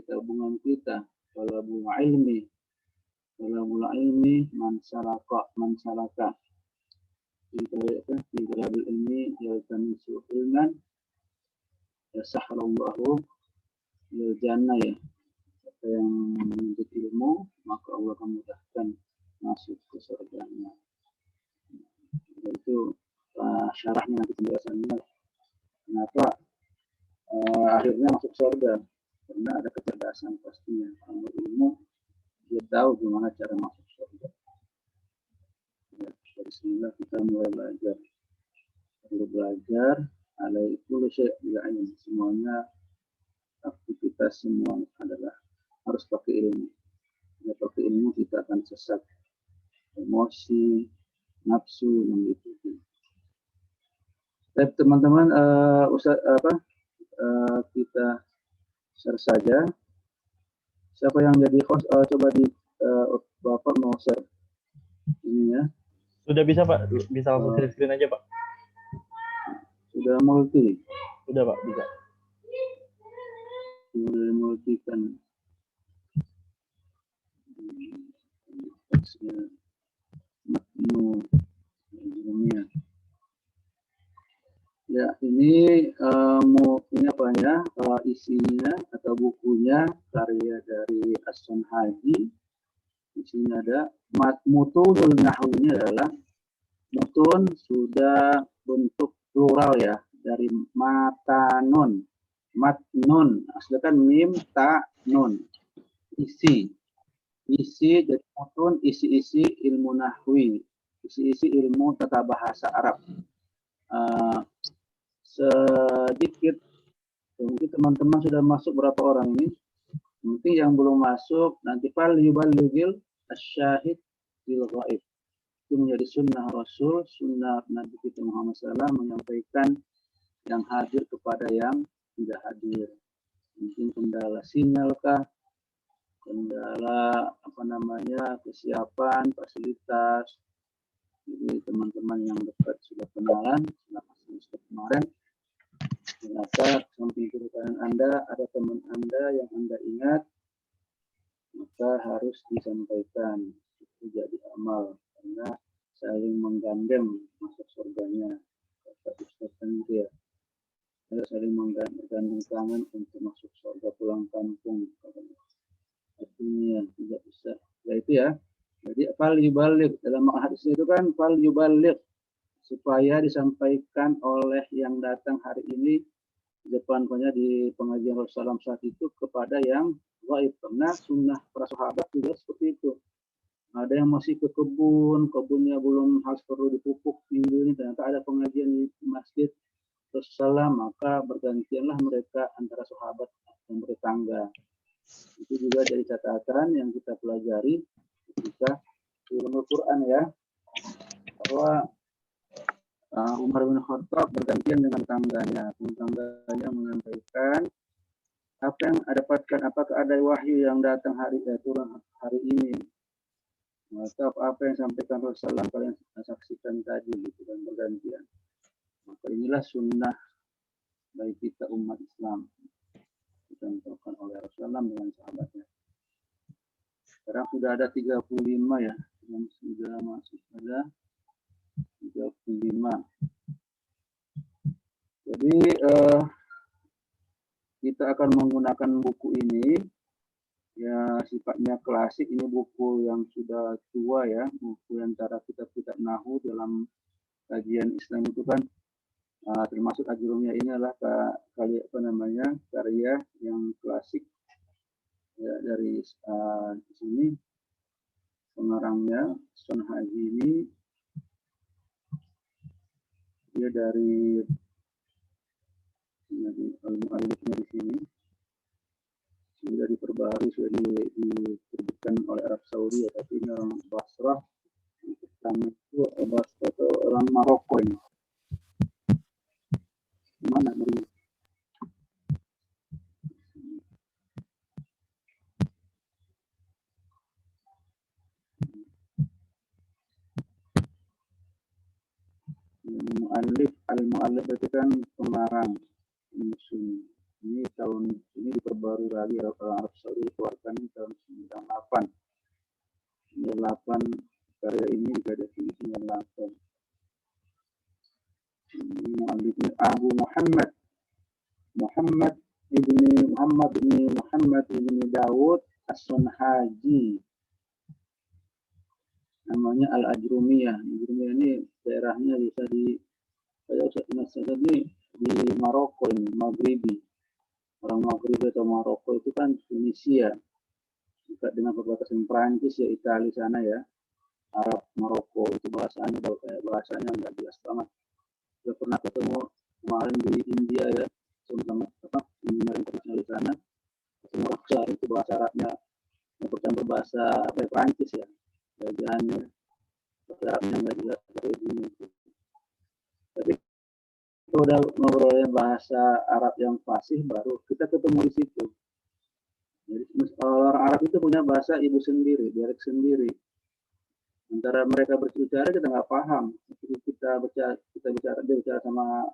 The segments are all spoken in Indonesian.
tabungan kita. Talabul ilmi man salaka fi talabil ilmi yaltamisu ilman yasahhallahu lil jannah ya. Siapa yang menuntut ilmu maka Allah akan mudahkan masuk ke surganya. Itu syarahnya nanti penjelasannya kenapa akhirnya masuk surga, karena ada kecerdasan pastinya. Kalau ilmu dia tahu gimana cara masuk surga. Ya, bismillah kita mulai belajar. Alai kullu syai'in, semuanya aktivitas semua adalah harus pakai ilmu. Kalau pakai ilmu kita akan sesat, emosi, nafsu yang diikuti. Baik teman-teman, kita share saja. Siapa yang jadi host? Coba di Bapak mau share ini ya. Sudah bisa Pak, bisa langsung share screen aja Pak. Sudah multi. Sudah Pak, bisa. Sudah multi kan. Ya, ini ini apa ya? Isinya atau bukunya karya dari As-Sun Haji. Isinya ada mutunul nahwinya adalah mutun sudah bentuk plural ya, dari matnun, asli kan mim ta nun, isi jadi mutun, isi ilmu nahwi, isi ilmu tata bahasa Arab. Sedikit mungkin teman-teman sudah masuk berapa orang ini, mungkin yang belum masuk nanti fal yuballighil asyahid bil ghaib. Itu menjadi sunnah Rasul, sunnah Nabi kita Muhammad SAW menyampaikan yang hadir kepada yang tidak hadir. Mungkin kendala sinyal kah, kendala kesiapan, fasilitas. Jadi teman-teman yang dekat sudah kenalan, sudah kemarin. Ternyata samping kiri kanan Anda ada teman Anda yang Anda ingat, maka harus disampaikan. Itu jadi amal. Karena saling menggandeng masuk surganya. Kata Ustaz ya, saling menggandeng tangan untuk masuk surga pulang kampung. Artinya tidak bisa. Ya itu ya. Jadi fal yuballigh dalam hadis itu kan fal yuballigh, supaya disampaikan oleh yang datang hari ini di depan di pengajian Rasulullah saat itu kepada yang gaib. Karena sunnah para sahabat juga seperti itu. Ada yang masih ke kebunnya belum harus perlu dipupuk minggu ini, ternyata ada pengajian di masjid Rasulullah, maka bergantianlah mereka antara sahabat dan bertetangga. Itu juga jadi catatan yang kita pelajari ketika ilmu Quran ya, bahwa Umar bin Khattab bergantian dengan tangganya menyampaikan apa yang ada dapatkan, apakah ada wahyu yang datang turun hari ini, maka apa yang disampaikan Rasulullah kalian saksikan tadi gitu kan, bergantian. Maka inilah sunnah bagi kita umat Islam dicontohkan oleh Rasulullah dengan sahabatnya. Sekarang sudah ada 35 ya, yang sudah masuk ada 35. Jadi kita akan menggunakan buku ini ya, sifatnya klasik. Ini buku yang sudah tua ya, buku antara kitab-kitab nahwu dalam kajian Islam itu kan, termasuk Ajurumiyah ini adalah karya yang klasik ya, dari sini pengarangnya Sun Haji ini dia dari al-mu'allifnya di sini sudah diperbaharui, sudah diterbitkan oleh Arab Saudi ya, tapi ini orang Basrah. Pertama itu Basrah atau orang Maroko ini. Mana dari al-mu'allif itu kan pengarang ini tahun ini ini diperbarui lagi kalau Arab Saudi dikeluarkan tahun 98. 98 karya ini juga definisinya langsung. Ini Abu Muhammad ibni Dawud As-Sunhaji, namanya Al-Ajrumiyah. Ajrumiyah ini daerahnya bisa di di Maroko ini, Maghribi. Orang Maghribi atau Maroko itu kan Tunisia, dekat dengan perbatasan Prancis ya, Italia sana ya. Arab Maroko itu bahasanya bahasanya nggak jelas banget. Saya pernah ketemu kemarin di India ya, sama engineering profesional di sana. Ketemu Raksa itu bahasa Arabnya bercampur bahasa Prancis ya, bagiannya bahasa Arabnya nggak jelas kayak gini. Tapi kalau udah ngobrolnya bahasa Arab yang fasih, baru kita ketemu di situ. Jadi orang Arab itu punya bahasa ibu sendiri, dialek sendiri. Antara mereka berbicara kita nggak paham. Kita bicara dia bicara sama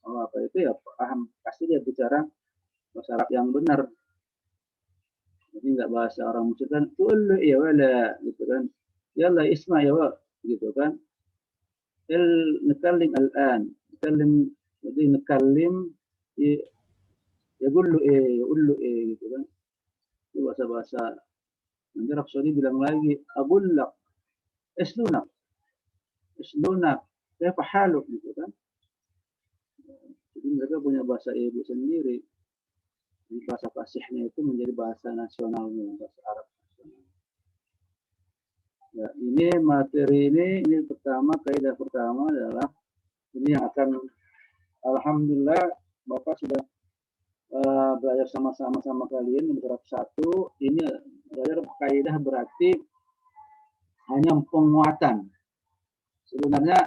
apa itu ya paham. Pasti dia bicara bahasa Arab yang benar. Jadi nggak bahasa orang musyrik kan, "Qul ya wala," gitu kan. "Yalla isma ya wa," gitu kan. "Nakallim al-an." Jadi nakallim ya qul gitu kan. Itu bahasa-bahasa. Nanti Arab Saudi bilang lagi, "Agullak islunak kaifa haluk," gitu kan. Jadi mereka punya bahasa ibu sendiri. Jadi bahasa fasihnya itu menjadi bahasa nasionalnya, bahasa Arab nasional. Ya, ini materi ini pertama, kaidah pertama adalah ini yang akan, alhamdulillah Bapak sudah belajar sama kalian di bab 1. Ini belajar kaidah berarti hanya penguatan. Sebenarnya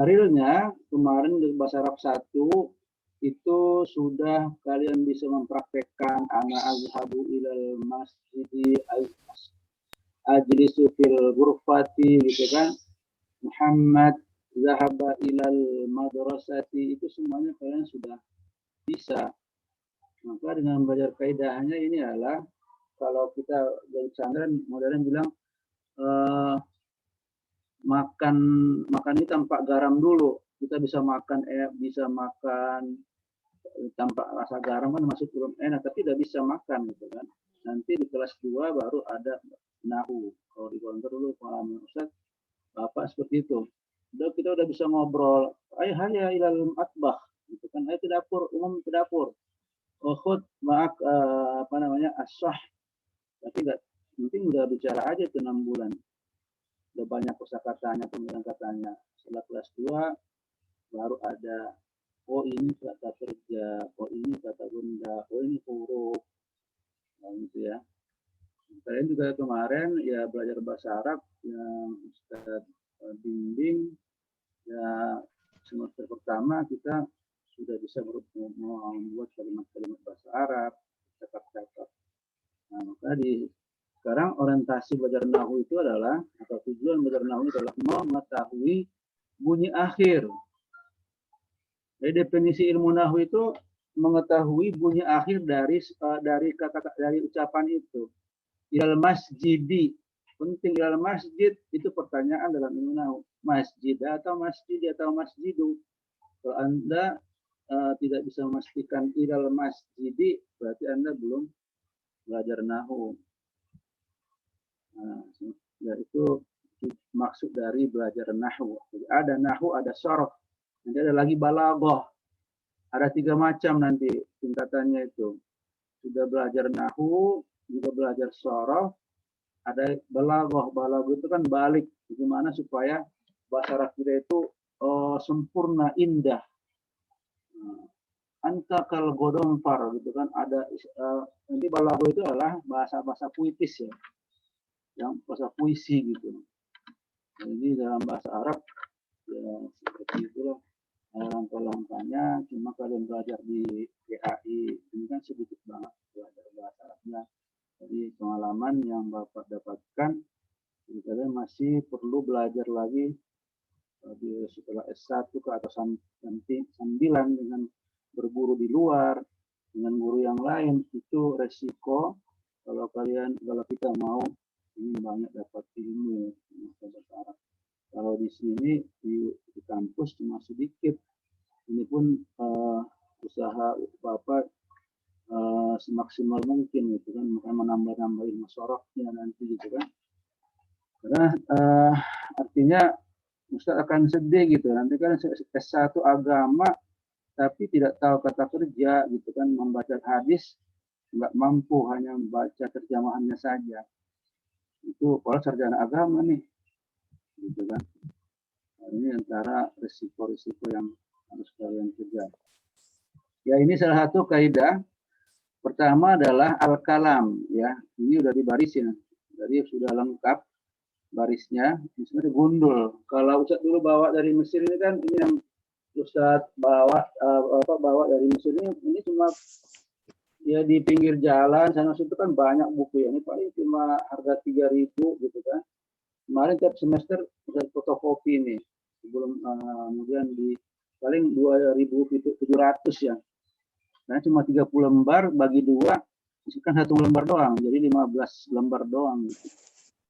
realnya kemarin di bahasa Arab 1 itu sudah kalian bisa mempraktekkan ana azhabu ilal masjidi ajlisu fil ghurfati gitu kan. Muhammad zahaba ilal madrasati, itu semuanya kalian sudah bisa. Maka dengan belajar kaidahnya ini adalah kalau kita dari pesantren modern bilang makan ini tanpa garam dulu. Kita bisa makan tanpa rasa garam kan masuk belum enak, tapi tidak bisa makan gitu kan. Nanti di kelas 2 baru ada nahu. Kalau di konter dulu pengalaman Ustaz, Bapak seperti itu. Kita udah bisa ngobrol, ayo haya ilal atbah gitu kan, ayo ke dapur, umum ke dapur. Khud ma'ak as-sah. Tapi enggak, penting udah bicara aja itu 6 bulan. Udah banyak kosakatanya, pemilihan katanya. Setelah kelas 2 baru ada, oh ini kata kerja, oh ini kata benda, oh ini huruf. Nah, gitu ya. Kalian juga kemarin ya belajar bahasa Arab yang Ustaz bimbing ya, semester pertama kita sudah bisa membuat kalimat-kalimat bahasa Arab, cakap-cakap. Nah, maka sekarang orientasi belajar nahwu itu adalah, atau tujuan belajar nahwu adalah mengetahui bunyi akhir. Jadi definisi ilmu nahwu itu mengetahui bunyi akhir dari kata-kata, dari ucapan itu. Ilal masjidi, penting. Ilal masjid itu pertanyaan dalam ilmu nahwu. Masjid atau masjid atau masjidu. Kalau Anda tidak bisa memastikan ilal masjidi, berarti Anda belum belajar nahwu. Nah, ya itu maksud dari belajar nahwu. Jadi ada nahwu, ada sharaf, nanti ada lagi balaghah. Ada 3 macam nanti tingkatannya itu. Sudah belajar nahwu, juga belajar sharaf, ada balaghah. Balaghah itu kan balik, bagaimana supaya bahasa Arab kita itu sempurna, indah. Anta kal godomfar gitu kan, ada nanti balaghah itu adalah bahasa puitis ya, yang bahasa puisi gitu. Jadi dalam bahasa Arab ya seperti itulah langkah-langkahnya. Cuma kalian belajar di PAI ini kan sedikit banget belajar bahasa Arabnya. Jadi pengalaman yang Bapak dapatkan, jadi kalian masih perlu belajar lagi setelah S1 ke atas 9 dengan berburu di luar, dengan guru yang lain, itu resiko kalau kita mau ini banyak dapat ilmu bahasa Arab. Kalau di sini di kampus cuma sedikit, ini pun usaha Bapak semaksimal mungkin gitu kan, makanya menambah-nambahin masyarakat nanti gitu kan. Karena artinya Ustaz akan sedih gitu, nanti kan S1 agama tapi tidak tahu kata kerja gitu kan, membaca hadis nggak mampu, hanya membaca terjemahannya saja. Itu kalau sarjana agama nih gitu kan. Nah, ini antara risiko-risiko yang harus kalian kejar. Ya, ini salah satu kaidah. Pertama adalah al-kalam, ya. Ini udah dibarisin. Jadi sudah lengkap barisnya. Misalnya gundul. Kalau Ustaz dulu bawa dari Mesir ini kan, ini yang Ustaz bawa bawa dari Mesir ini cuma ya di pinggir jalan sana situ kan banyak buku ya. Ini paling cuma harga 3.000 gitu kan. Kemarin tiap semester Ustaz fotokopi nih. Sebelum kemudian di paling 2.700 ya. Nah, cuma 30 lembar bagi 2, kan 1 lembar doang, jadi 15 lembar doang. Gitu.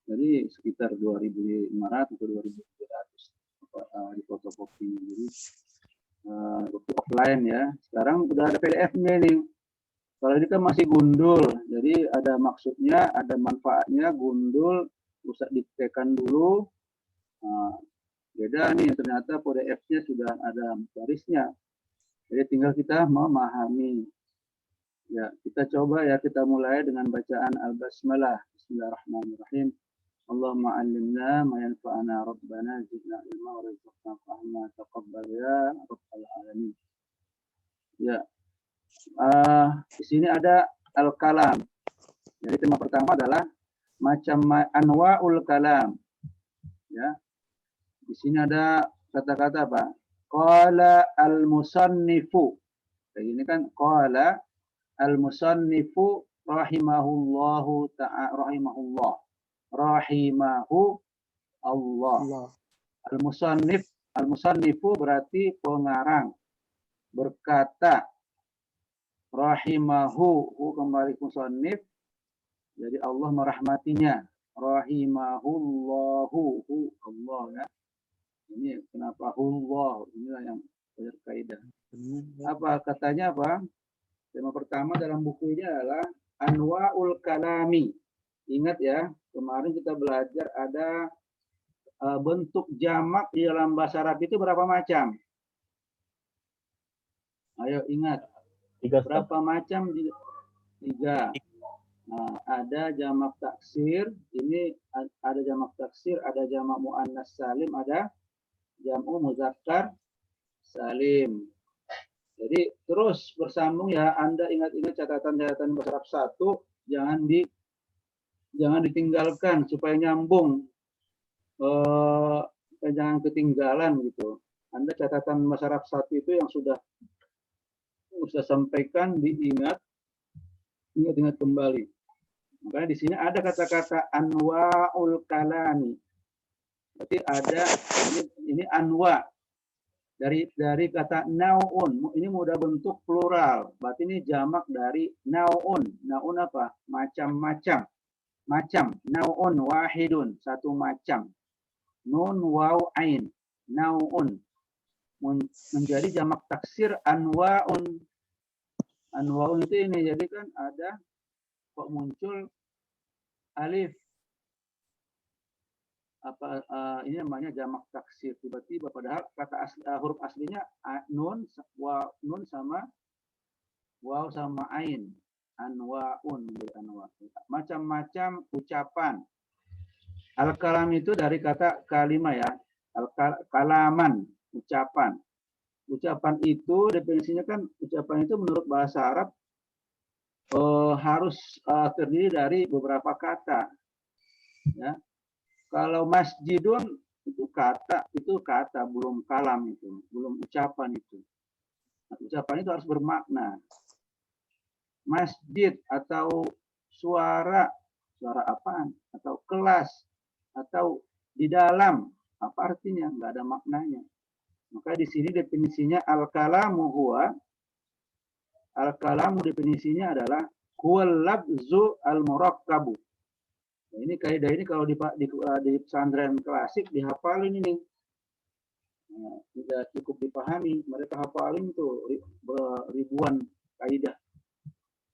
Jadi sekitar 2.500 atau 2.700 di fotokopi. Jadi waktu offline ya. Sekarang udah ada PDF-nya nih. Kalau ini kan masih gundul, jadi ada maksudnya, ada manfaatnya, gundul, usah ditekan dulu. Beda nih, ternyata PDF-nya sudah ada barisnya. Jadi tinggal kita memahami. Ya, kita coba ya, kita mulai dengan bacaan Al-Basmalah. Bismillahirrahmanirrahim. Allahumma 'allimna ma yanfa'una rabbana zidna ilma warzuqna fahma taqabbal ya rabbal alamin. Ya. Di sini ada al-kalam. Jadi tema pertama adalah macam anwa'ul kalam. Ya. Di sini ada kata-kata apa? Qala al-musannifu. Kayak ini kan qala al-musannifu rahimahullahu ta'ala rahimahullah. Rahimahu Allah. Al-musannifu berarti pengarang. Berkata rahimahu kembali musannif. Jadi Allah merahmatinya. Rahimahullahu Allah ya. Ini kenapa Allah? Inilah yang berkaidah. Apa katanya apa? Tema pertama dalam buku ini adalah anwa'ul kalami. Ingat ya, kemarin kita belajar ada bentuk jamak di dalam bahasa Arab itu berapa macam? Ayo ingat. 3. Berapa macam? 3. Nah, ada jamak taksir. Ini ada jamak taksir, ada jamak muannas salim, ada jamu muzakkar salim. Jadi terus bersambung ya. Anda ingat-ingat catatan-catatan bahasa Arab 1, jangan ditinggalkan supaya nyambung. Jangan ketinggalan gitu. Anda catatan bahasa Arab 1 itu yang sudah sampaikan diingat kembali. Makanya di sini ada kata-kata anwa'ul kalami. Berarti ada ini anwa dari kata naun. Ini mudah bentuk plural. Berarti ini jamak dari naun. Naun apa? Macam-macam. Macam. Naun wahidun, satu macam. Nun waw ain. Naun. Menjadi jamak taksir anwaun. Anwaun itu ini. Jadi kan ada kok muncul alif. Ini namanya jamak taksir, tiba-tiba padahal kata huruf aslinya nun sama waw sama ain. Anwaun, macam-macam ucapan. Al-kalam itu dari kata kalimah ya, kalaman, ucapan. Ucapan itu definisinya kan, ucapan itu menurut bahasa Arab harus terdiri dari beberapa kata. Ya. Kalau masjidun itu kata, belum kalam itu, belum ucapan itu. Nah, ucapan itu harus bermakna. Masjid atau suara apaan? Atau kelas, atau di dalam, apa artinya? Nggak ada maknanya. Maka di sini definisinya al-kalamu huwa Al-kalamu definisinya adalah huwal lafzu al-murakkabu. Nah, ini kaidah ini kalau di pesantren klasik dihafalin ini. Nah, tidak cukup dipahami, mereka hafalin tuh ribuan kaidah.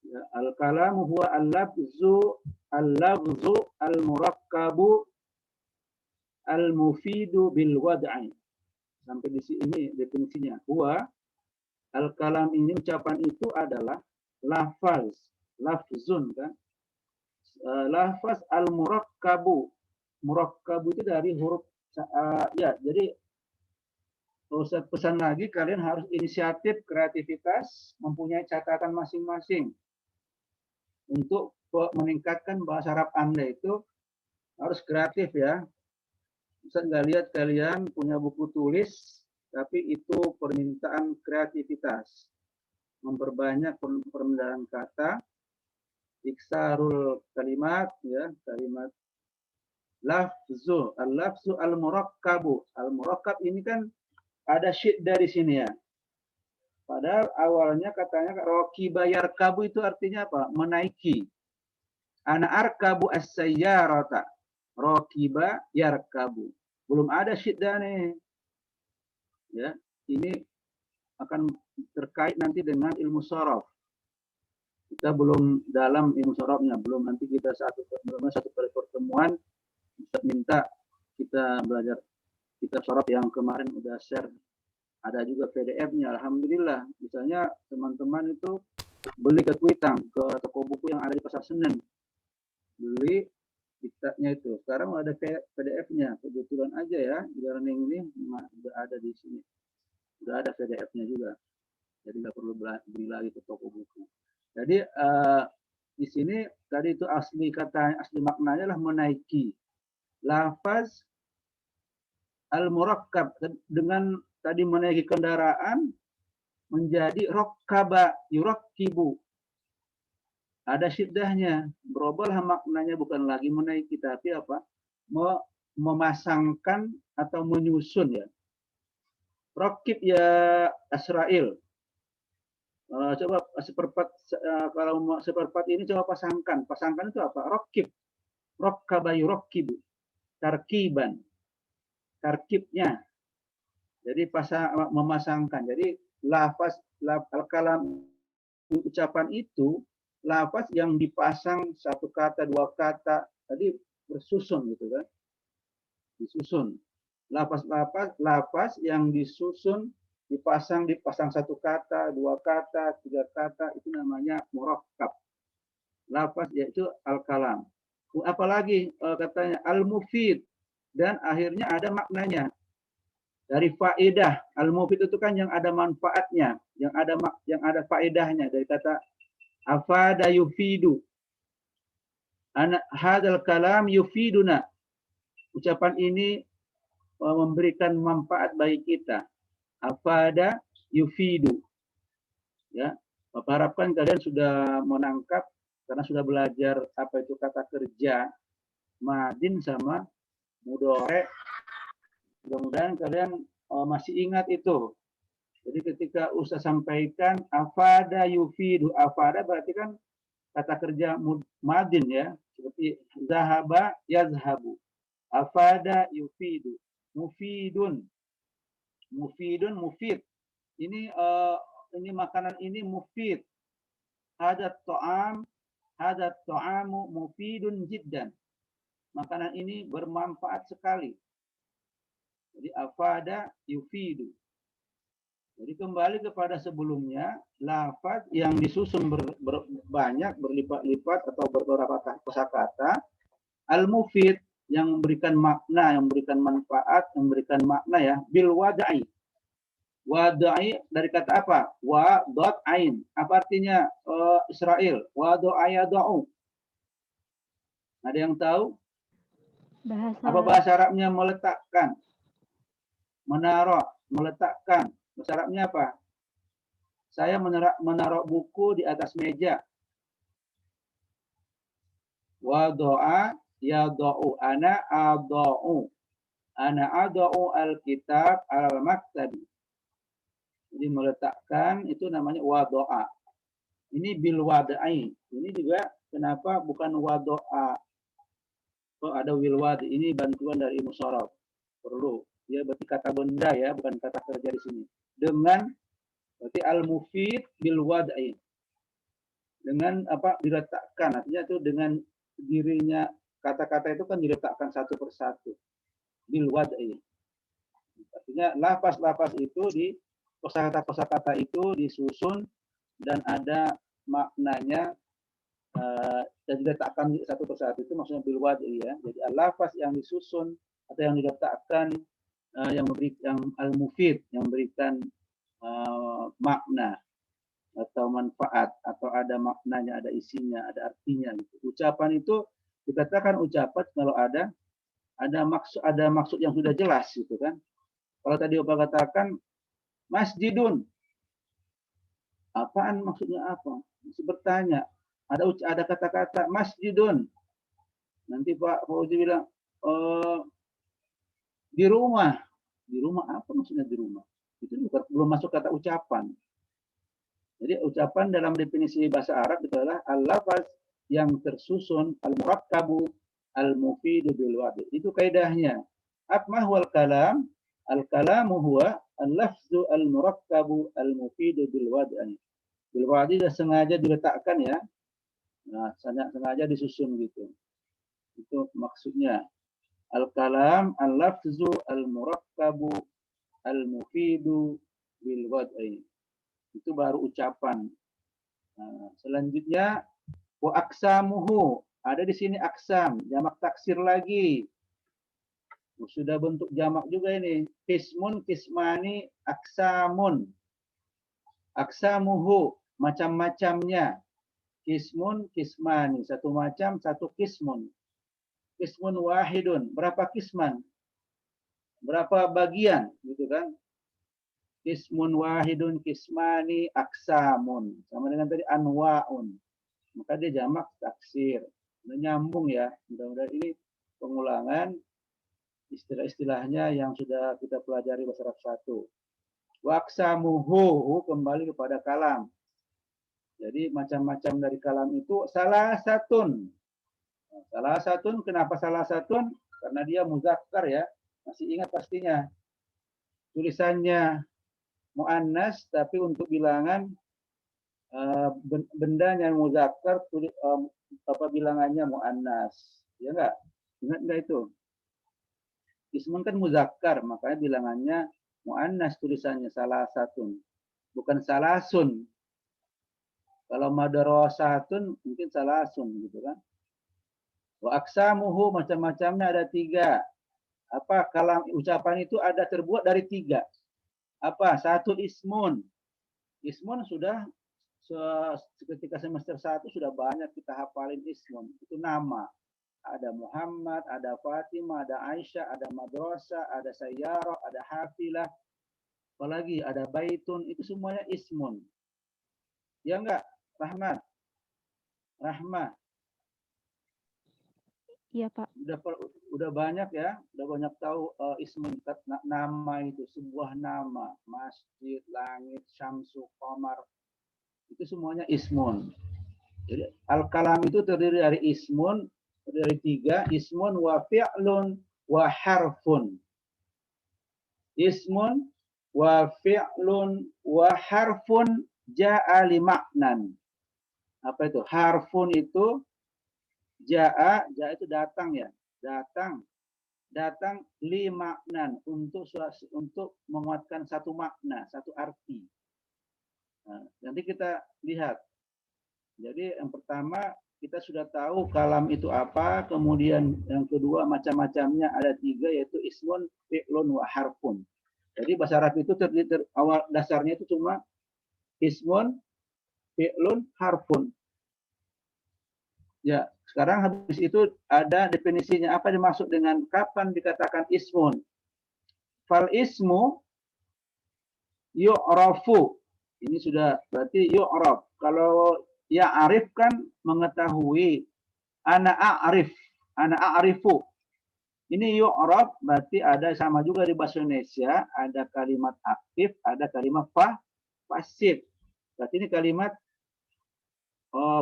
Ya, al-kalamu huwa al-lafzu al-murakkabu al-mufidu bil wad'i. Sampai di sini definisinya. Huwa al-kalam ini ucapan itu adalah lafzun kan? Lafaz al-murakkabu. Murakkabu itu dari huruf ya, jadi Ustaz pesan lagi kalian harus inisiatif, kreativitas, mempunyai catatan masing-masing. Untuk meningkatkan bahasa Arab Anda itu harus kreatif ya. Ustaz nggak lihat kalian punya buku tulis, tapi itu permintaan kreativitas. Memperbanyak permintaan kata, iksarul kalimat, ya, kalimat lafzu, al-lafzu al-murakkabu. Al-murakkab ini kan ada syiddah di sini ya. Padahal awalnya katanya rokiba yarkabu itu artinya apa? Menaiki. Ana arkabu as-sayyarata. Rokiba yarkabu. Belum ada syiddah nih. Ya, ini akan terkait nanti dengan ilmu sorof. Kita belum dalam ilmu sorofnya, belum, nanti kita satu kali pertemuan Ustaz minta kita belajar kitab sorof yang kemarin udah share. Ada juga PDF-nya, alhamdulillah. Misalnya teman-teman itu beli ke Kuitang, ke toko buku yang ada di Pasar Senen, beli kitabnya itu. Sekarang ada PDF-nya, kebetulan aja ya, e-learning ini udah ada di sini, udah ada PDF-nya juga. Jadi nggak perlu beli lagi ke toko buku. Jadi di sini tadi itu asli kata, asli maknanya lah menaiki. Lafaz al-murakkab dengan tadi menaiki kendaraan menjadi rokkaba yurakkibu. Ada syiddahnya, berubah maknanya, bukan lagi menaiki tapi apa? Memasangkan atau menyusun ya. Rokib ya Israel. Coba seperempat, kalau seperempat ini coba pasangkan. Pasangkan itu apa? Rokib. Rokkaba yurakkibu. Tarkiban. Tarkibnya. Jadi memasangkan. Jadi lafaz al-kalam ucapan itu lafaz yang dipasang satu kata, dua kata, tadi bersusun gitu kan. Disusun. Lafaz yang disusun, dipasang satu kata, dua kata, tiga kata, itu namanya murakkab. Lafaz yaitu al-kalam. Apalagi katanya al-mufid, dan akhirnya ada maknanya. Dari faedah, al-mufid itu kan yang ada manfaatnya, yang ada faedahnya, dari kata afada yufidu. Hadzal kalam yufiduna. Ucapan ini memberikan manfaat bagi kita. Afada yufidu. Ya, Bapak harapkan kalian sudah menangkap karena sudah belajar apa itu kata kerja, madin sama mudhore. Mudah-mudahan kalian masih ingat itu. Jadi ketika Ustaz sampaikan afada yufidu, afada berarti kan kata kerja madin ya, seperti zahaba yazhabu. Afada yufidu, mufidun. Mufidun, mufid. Ini makanan ini mufid. Hadat ta'amu mufidun jiddan. Makanan ini bermanfaat sekali. Jadi afada yufidu. Jadi kembali kepada sebelumnya, lafaz yang disusun banyak, berlipat-lipat atau beberapa kosakata, al-mufid yang memberikan makna, yang memberikan manfaat, yang memberikan makna ya, bil wadai. Wadai dari kata apa? Wa dot ain. Apa artinya Israel? Wa do'ayada'u. Ada yang tahu? Apa bahasa Arabnya meletakkan? Menaruh, meletakkan. Bahasa Arabnya apa? Saya menaruh buku di atas meja. Wa do'a ya do'u. Ana ado'u. Ana ado'u al-kitab al-maktabi. Jadi meletakkan itu namanya wa do'a. Ini bil wadai. Ini juga kenapa bukan wadoa? Oh, ada wil wadi. Ini bantuan dari musharraf. Perlu. Ya berarti kata benda ya, bukan kata kerja di sini. Dengan berarti al-mufid bil wadai. Dengan apa? Diletakkan. Artinya itu dengan dirinya kata-kata itu kan diletakkan satu persatu. Bil wadai. Artinya lafaz-lafaz itu di kosakata-kosakata itu disusun dan ada maknanya dan diletakkan satu persatu, itu maksudnya bil wad'i ya. Jadi al-lafaz yang disusun atau yang diletakkan yang al-mufid, yang memberikan makna atau manfaat, atau ada maknanya, ada isinya, ada artinya gitu. Ucapan itu dikatakan ucapan kalau ada maksud yang sudah jelas gitu kan. Kalau tadi Bapak katakan masjidun, apaan maksudnya apa? Masih bertanya. Ada kata-kata masjidun. Nanti Pak Fauzi bilang di rumah. Di rumah apa maksudnya di rumah? Itu belum masuk kata ucapan. Jadi ucapan dalam definisi bahasa Arab itu adalah al-lafaz yang tersusun, al-murakkabu, al-mufidu bil wadi. Itu kaidahnya. Apa huwal kalam? Al-kalamu huwa al-lafzu al-murakkabu al-mufidu bil wadi. Bil wadi sengaja diletakkan ya. Nah, sengaja disusun gitu. Itu maksudnya. Al-kalam, al-lafzu, al-murakkabu, al-mufidu, bil wad'i. Itu baru ucapan. Nah, selanjutnya, wa aksamuhu. Ada di sini aksam, jamak taksir lagi. Sudah bentuk jamak juga ini. Kismun, kismani, aksamun. Aksamuhu, macam-macamnya. Kismun, kismani. Satu macam, satu kismun. Kismun wahidun. Berapa kisman? Berapa bagian? Gitu kan? Kismun wahidun, kismani, aksamun. Sama dengan tadi anwa'un. Maka dia jamak taksir. Nyambung ya. Mudah-mudahan ini pengulangan istilah-istilahnya yang sudah kita pelajari bahasa Arab 1. Wa aksamuhu kembali kepada kalam. Jadi macam-macam dari kalam itu salah satun. Salah satun, kenapa salah satun? Karena dia muzakkar ya. Masih ingat pastinya. Tulisannya muannas, tapi untuk bilangan bendanya muzakkar, bilangannya muannas. Ya enggak? Ingat enggak itu? Ismun kan muzakkar, makanya bilangannya muannas, tulisannya salah satun. Bukan salasun. Kalau madrasatun mungkin salasun gitu kan. Wa aksamuhu macam-macamnya ada 3. Apa kalam ucapan itu ada terbuat dari 3. Apa? 1 ismun. Ismun sudah ketika semester 1 sudah banyak kita hafalin ismun. Itu nama. Ada Muhammad, ada Fatimah, ada Aisyah, ada madrasah, ada sayyarah, ada hafilah. Apalagi ada baitun, itu semuanya ismun. Ya enggak? Rahmat. Rahmat. Iya, Pak. Udah banyak ya, udah banyak tahu ismun, nama itu, sebuah nama, masjid, langit, syamsu, qamar, itu semuanya ismun. Jadi al-kalam itu terdiri dari ismun, dari 3, ismun wa fi'lun wa harfun. Ismun wa fi'lun wa harfun ja'a li maknan. Apa itu? Harfun itu ja'a itu datang ya, datang li maknan, untuk menguatkan satu makna, satu arti. Nah, nanti kita lihat. Jadi yang pertama kita sudah tahu kalam itu apa, kemudian yang kedua macam-macamnya ada 3, yaitu ismun, fi'lun, wa harfun. Jadi bahasa Arab itu awal dasarnya itu cuma ismun, fi'lun, harfun. Ya, sekarang habis itu ada definisinya. Apa dimaksud dengan kapan dikatakan ismun? Fal ismu yu'rafu. Ini sudah berarti yu'raf. Kalau ya'rif kan mengetahui. Ana a'rifu. Ini yu'raf berarti ada sama juga di bahasa Indonesia. Ada kalimat aktif, ada kalimat pasif. Berarti ini kalimat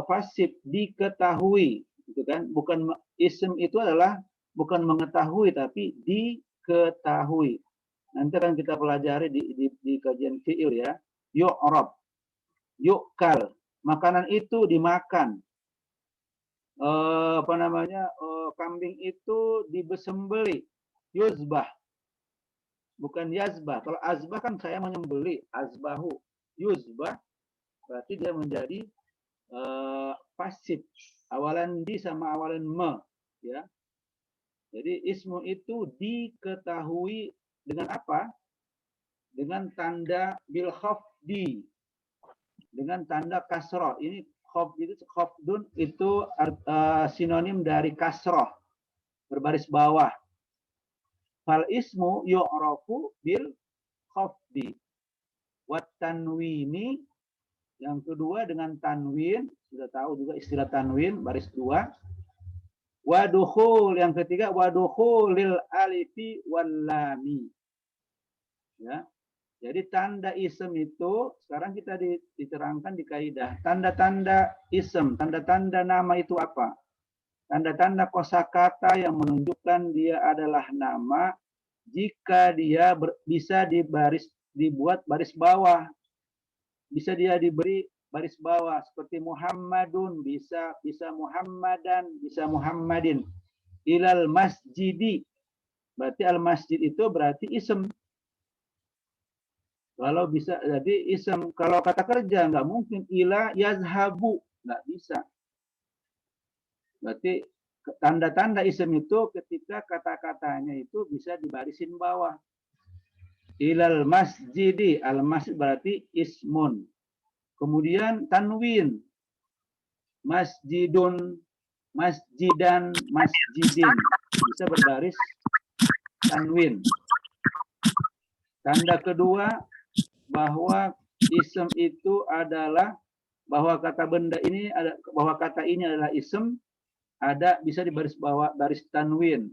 pasif diketahui, gitu kan? Bukan ism itu adalah bukan mengetahui tapi diketahui. Nanti akan kita pelajari di kajian fi'il ya. Yu'rab, yu'kal, makanan itu dimakan. Kambing itu dibesembeli, yuzbah, bukan yazbah. Kalau azbah kan saya menyembeli, azbahu. Yuzbah berarti dia menjadi pasif, awalan di sama awalan me, ya. Jadi ismu itu diketahui dengan apa? Dengan tanda bil khafdi, dengan tanda kasroh. Ini khafdun itu sinonim dari kasroh, berbaris bawah. Fal ismu yu'rafu bil khafdi. Wat tanwini, yang kedua dengan tanwin, sudah tahu juga istilah tanwin, baris 2. Wadukhul, yang ketiga wadukhulil alifi wal lami. Ya. Jadi tanda ism itu sekarang kita diterangkan di kaidah. Tanda-tanda ism, tanda-tanda nama itu apa? Tanda-tanda kosakata yang menunjukkan dia adalah nama jika dia bisa dibuat baris bawah. Bisa dia diberi baris bawah seperti Muhammadun, bisa Muhammadan, bisa Muhammadin. Ilal masjidi. Berarti al masjid itu berarti ism. Kalau bisa jadi ism, kalau kata kerja nggak mungkin ila yazhabu, nggak bisa. Berarti tanda-tanda ism itu ketika kata-katanya itu bisa dibarisin bawah. Ilal masjidi, al masjid berarti ismun. Kemudian tanwin, masjidun, masjidan, masjidin, bisa berbaris tanwin. Tanda kedua bahwa ism itu adalah bahwa kata benda ini ada, bahwa kata ini adalah ism, ada bisa di baris bawah baris tanwin.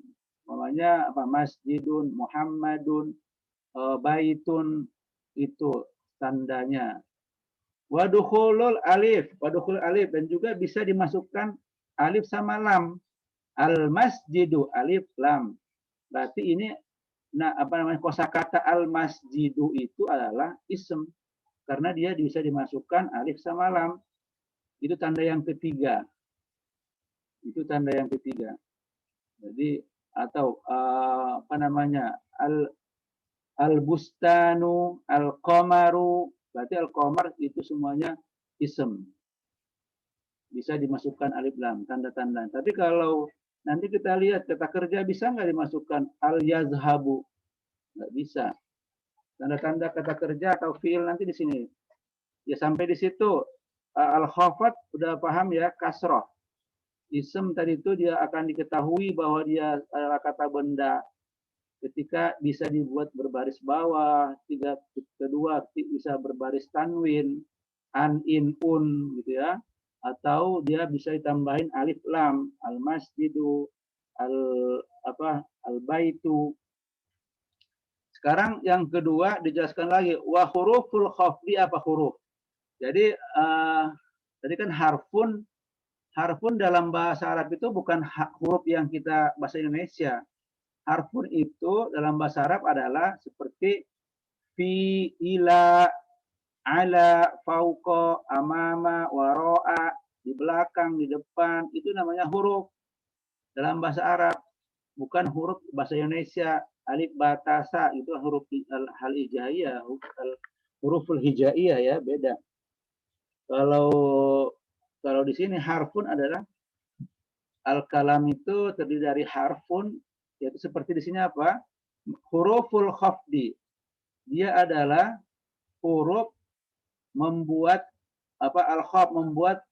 Namanya apa? Masjidun, Muhammadun, baitun, itu tandanya. Wadukhulul alif, wadukhul alif, dan juga bisa dimasukkan alif sama lam. Al masjidu alif lam. Berarti ini kosakata al masjidu itu adalah ism karena dia bisa dimasukkan alif sama lam. Itu tanda yang ketiga. Itu tanda yang ketiga. Jadi atau al bustanu, al qamaru, berarti al qamar itu semuanya ism. Bisa dimasukkan alif lam, tanda-tanda. Tapi kalau nanti kita lihat kata kerja bisa nggak dimasukkan al yazhabu? Nggak bisa. Tanda-tanda kata kerja atau fiil nanti di sini. Ya sampai di situ al khafat udah paham ya, kasroh. Ism tadi itu dia akan diketahui bahwa dia adalah kata benda ketika bisa dibuat berbaris bawah, kedua bisa berbaris tanwin, an, in, un, gitu ya. Atau dia bisa ditambahin alif lam, al masjidu, al baitu. Sekarang yang kedua dijelaskan lagi, wa huruful khafdi, apa huruf? Jadi tadi kan harfun dalam bahasa Arab itu bukan huruf yang kita bahasa Indonesia. Harfun itu dalam bahasa Arab adalah seperti fi, ila, ala, fauqa, amama, waro'a, di belakang, di depan, itu namanya huruf dalam bahasa Arab, bukan huruf bahasa Indonesia. Alif, batasa itu huruf hal hijaiyah, huruful hijaiyah ya, beda. Kalau di sini harfun adalah al-kalam itu terdiri dari harfun, yaitu seperti di sini apa? Huruful khafdi. Dia adalah huruf membuat al-khaf, membuat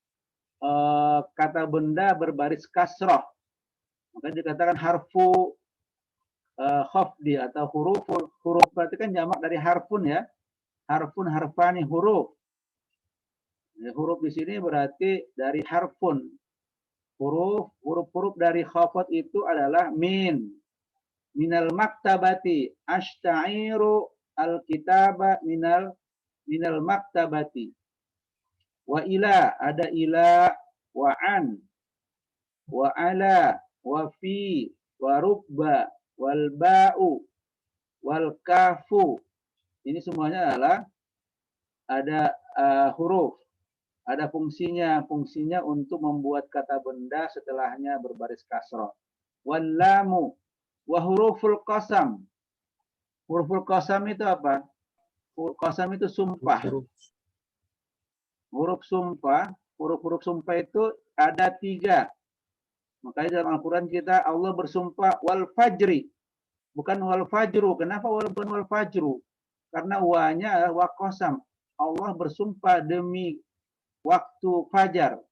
kata benda berbaris kasroh. Maka dikatakan harfu khafdi atau huruf berarti kan jamak dari harfun ya. Harfun, harfani, huruf. Ya, huruf di sini berarti dari harfun. Huruf dari khafat itu adalah minal maktabati, ashta'iru al-kitaba minal maktabati. Wa ila, ada ila, wa an, wa ala, wa fi, wa rubba, wal ba'u, wal kafu. Ini semuanya adalah ada huruf. Ada fungsinya untuk membuat kata benda setelahnya berbaris kasrah. Wal lamu, wa huruful qasam. Huruful qasam itu apa? Huruf qasam itu sumpah. Huruf-huruf sumpah itu ada 3. Makanya dalam Al-Quran kita Allah bersumpah wal fajri. Bukan wal fajru. Kenapa bukan wal fajru? Karena wa-nya wa qasam. Allah bersumpah demi waktu fajar.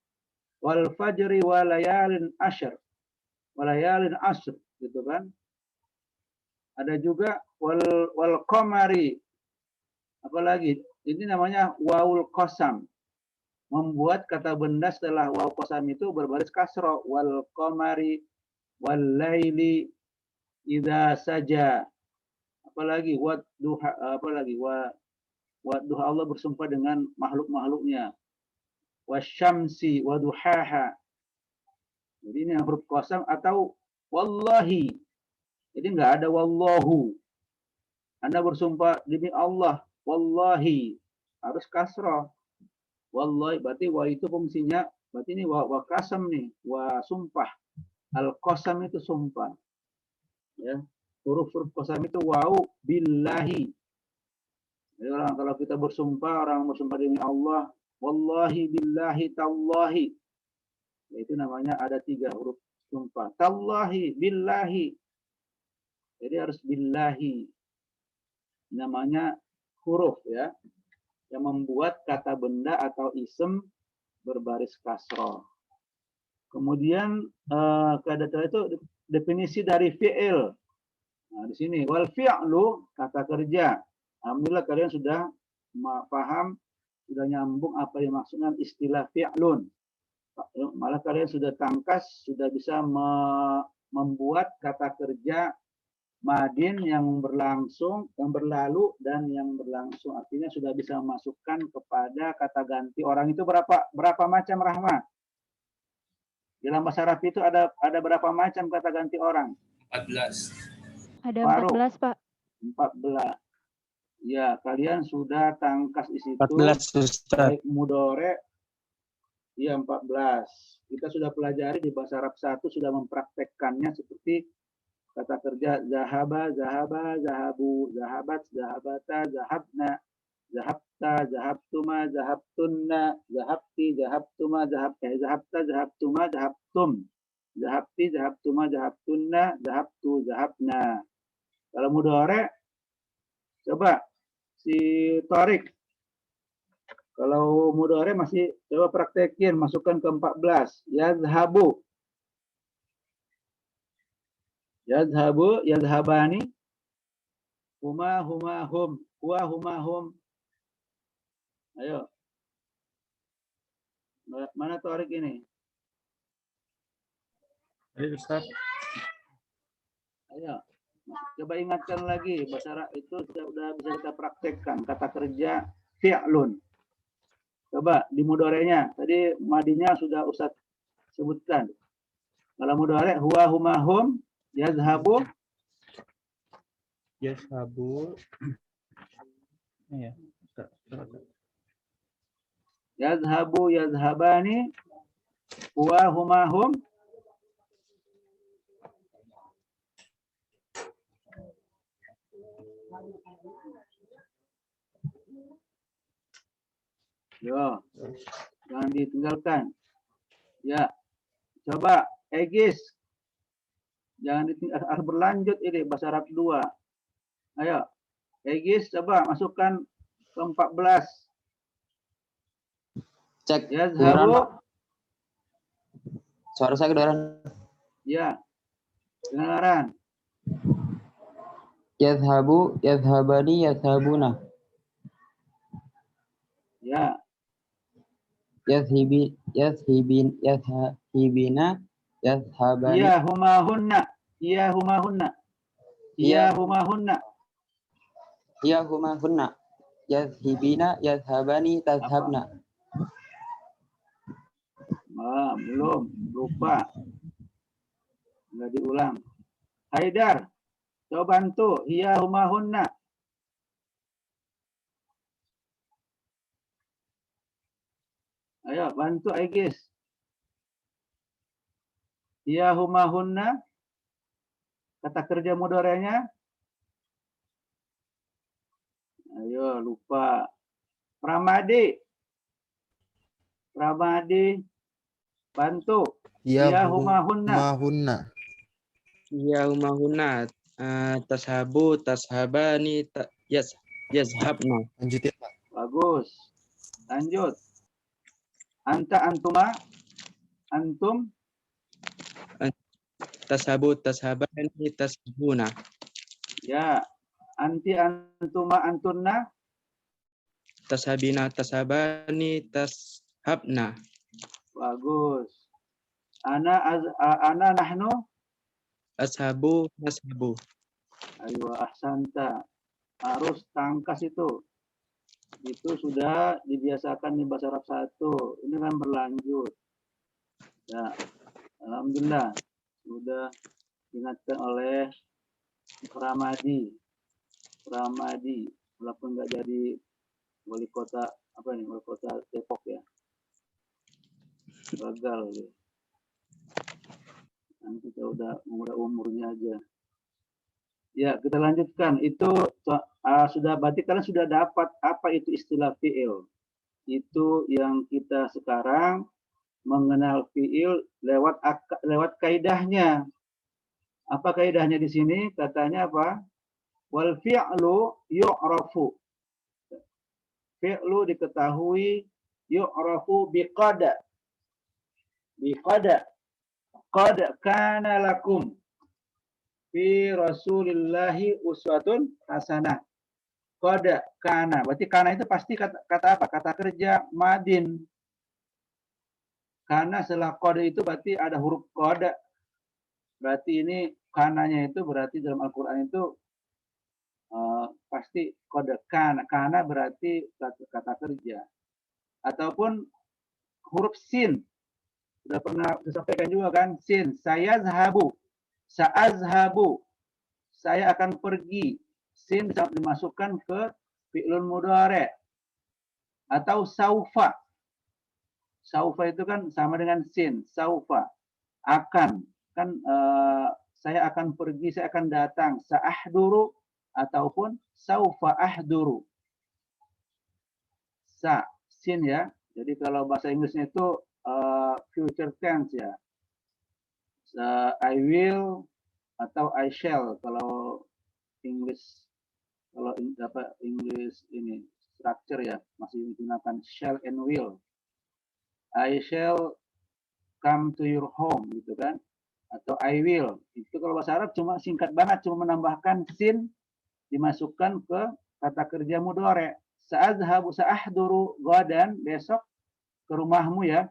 Wal fajri wa layalin ashr. Wa layalin ashr. Gitu kan. Ada juga wal qamari. Apalagi? Ini namanya wawul qasam. Membuat kata benda setelah waw qasam itu berbaris kasrah. Wal qamari wal laili idza saja. Apalagi wa duha, apalagi wa duha, Allah bersumpah dengan makhluk-makhluknya. Wasyamsi wa duhaha. Jadi ini huruf qasam atau wallahi. Jadi enggak ada wallahu. Anda bersumpah demi Allah, wallahi, harus kasrah. Wallahi, berarti wa itu fungsinya, berarti ini wa qasam nih, wa sumpah. Al-qasam itu sumpah. Ya, huruf-huruf qasam itu wa'u billahi. Jadi kalau kita bersumpah, orang bersumpah demi Allah, wallahi billahi tallahi. Itu namanya ada 3 huruf sumpah. Tallahi, billahi. Jadi harus billahi. Namanya huruf ya, yang membuat kata benda atau isem berbaris kasroh. Kemudian kaidah itu definisi dari fi'il. Nah, di sini wal fi'lu kata kerja. Alhamdulillah kalian sudah paham, sudah nyambung apa yang maksudnya istilah fi'lun. Malah kalian sudah tangkas, sudah bisa membuat kata kerja madin yang berlangsung, yang berlalu, dan yang berlangsung. Artinya sudah bisa memasukkan kepada kata ganti orang itu berapa macam, Rahma? Dalam bahasa Arab itu ada berapa macam kata ganti orang? 14. Ada Faruq. 14, Pak. 14. Ya, kalian sudah tangkas di situ. 14, Ustaz. Baik mudhore, ya 14. Kita sudah pelajari di bahasa Arab 1, sudah mempraktekkannya seperti kata kerja zahaba, zahaba, zahabu, zahabat, zahabata, zahabna, zahabta, zahabtuma, zahabtunna, zahabti, zahabtuma, zahabta, zahabtuma, zahabtum, zahabti, zahabtuma, zahabtunna, zahabtu, zahabna. Kalau mudhore, coba si Torik. Kalau mudhore masih coba praktekin, masukkan ke 14. Yazhabu. Yazhabu, yazhabani, huma, huma, hum, huwa, huma, hum. Ayo. Mana Torik ini? Ayo Ustaz. Ayo. Coba ingatkan lagi, bahasa Arab itu sudah bisa kita praktekkan. Kata kerja fi'lun. Coba di mudhorenya. Tadi madinya sudah Ustaz sebutkan. Kalau mudhore, huwa, huma, hum. Yazhabu, ya. Yazhabu, yazhabani, huwa, huma, hum. Yo, jangan ditinggalkan. Ya, coba Egis. Jangan harus berlanjut ini bahasa Arab 2. Ayo. Egis coba masukkan ke 14. Cek. Yazhabu. Suara saya kedengaran. Ya. Kedengaran. Yazhabu, yazhabani, yazhabuna. Ya. Yazhibin, yazhibina, yazhabani. Iya huma hunna. Iya huma hunna. Iya huma hunna. Iya huma hunna. Yazhibina, yazhabani, tazhabna. Belum, lupa. Nggak diulang. Haidar, coba bantu. Hiya humahunna. Ayo, bantu Aegis. Hiya humahunna. Kata kerja mudhari'nya. Ayo, lupa. Pramadi. Bantu. Hiya humahunna. Ya umahuna tashabu tashabani yazhabna. Lanjutin, Pak. Bagus. Lanjut. Antum. Tashabu tashabani tashabuna. Ya. Antuma antunna. Tashabina tashabani tashabna. Bagus. Ana nahnu. Ashabu nashabu. Ayo ahsanta. Harus tangkas itu. Itu sudah dibiasakan di bahasa Arab 1. Ini kan berlanjut. Ya, alhamdulillah sudah diingatkan oleh Pramadi, walaupun nggak jadi wali kota Depok ya. Gagal ya. Nanti kita udah umurnya aja. Ya, kita lanjutkan. Itu sudah berarti kalian sudah dapat apa itu istilah fi'il. Itu yang kita sekarang mengenal fi'il lewat kaidahnya. Apa kaidahnya di sini? Katanya apa? Wal fi'lu yu'rafu. Fi'lu diketahui yu'rafu biqada. Qad kana lakum fi Rasulillahi uswatun hasanah. Qad kana. Berarti kana itu pasti kata apa? Kata kerja madin. Karena setelah qad itu berarti ada huruf qad. Berarti ini kananya itu berarti dalam Al-Qur'an itu pasti qad kana. Kana berarti kata kerja. Ataupun huruf sin. Sudah pernah disampaikan juga kan? Sin. Sa'azhabu. Saya akan pergi. Sin bisa dimasukkan ke fi'lun mudhari'. Atau saufa. Saufa itu kan sama dengan sin. Saufa. Akan. Kan saya akan pergi, saya akan datang. Sa'ahduru ataupun saufa ahduru. Sin ya. Jadi kalau bahasa Inggrisnya itu future tense ya. I will atau I shall kalau English ini structure ya masih menggunakan shall and will. I shall come to your home gitu kan, atau I will. Itu kalau bahasa Arab cuma singkat banget, cuma menambahkan sin dimasukkan ke kata kerja mudhari'. Sa'ahduru ghadan, besok ke rumahmu ya.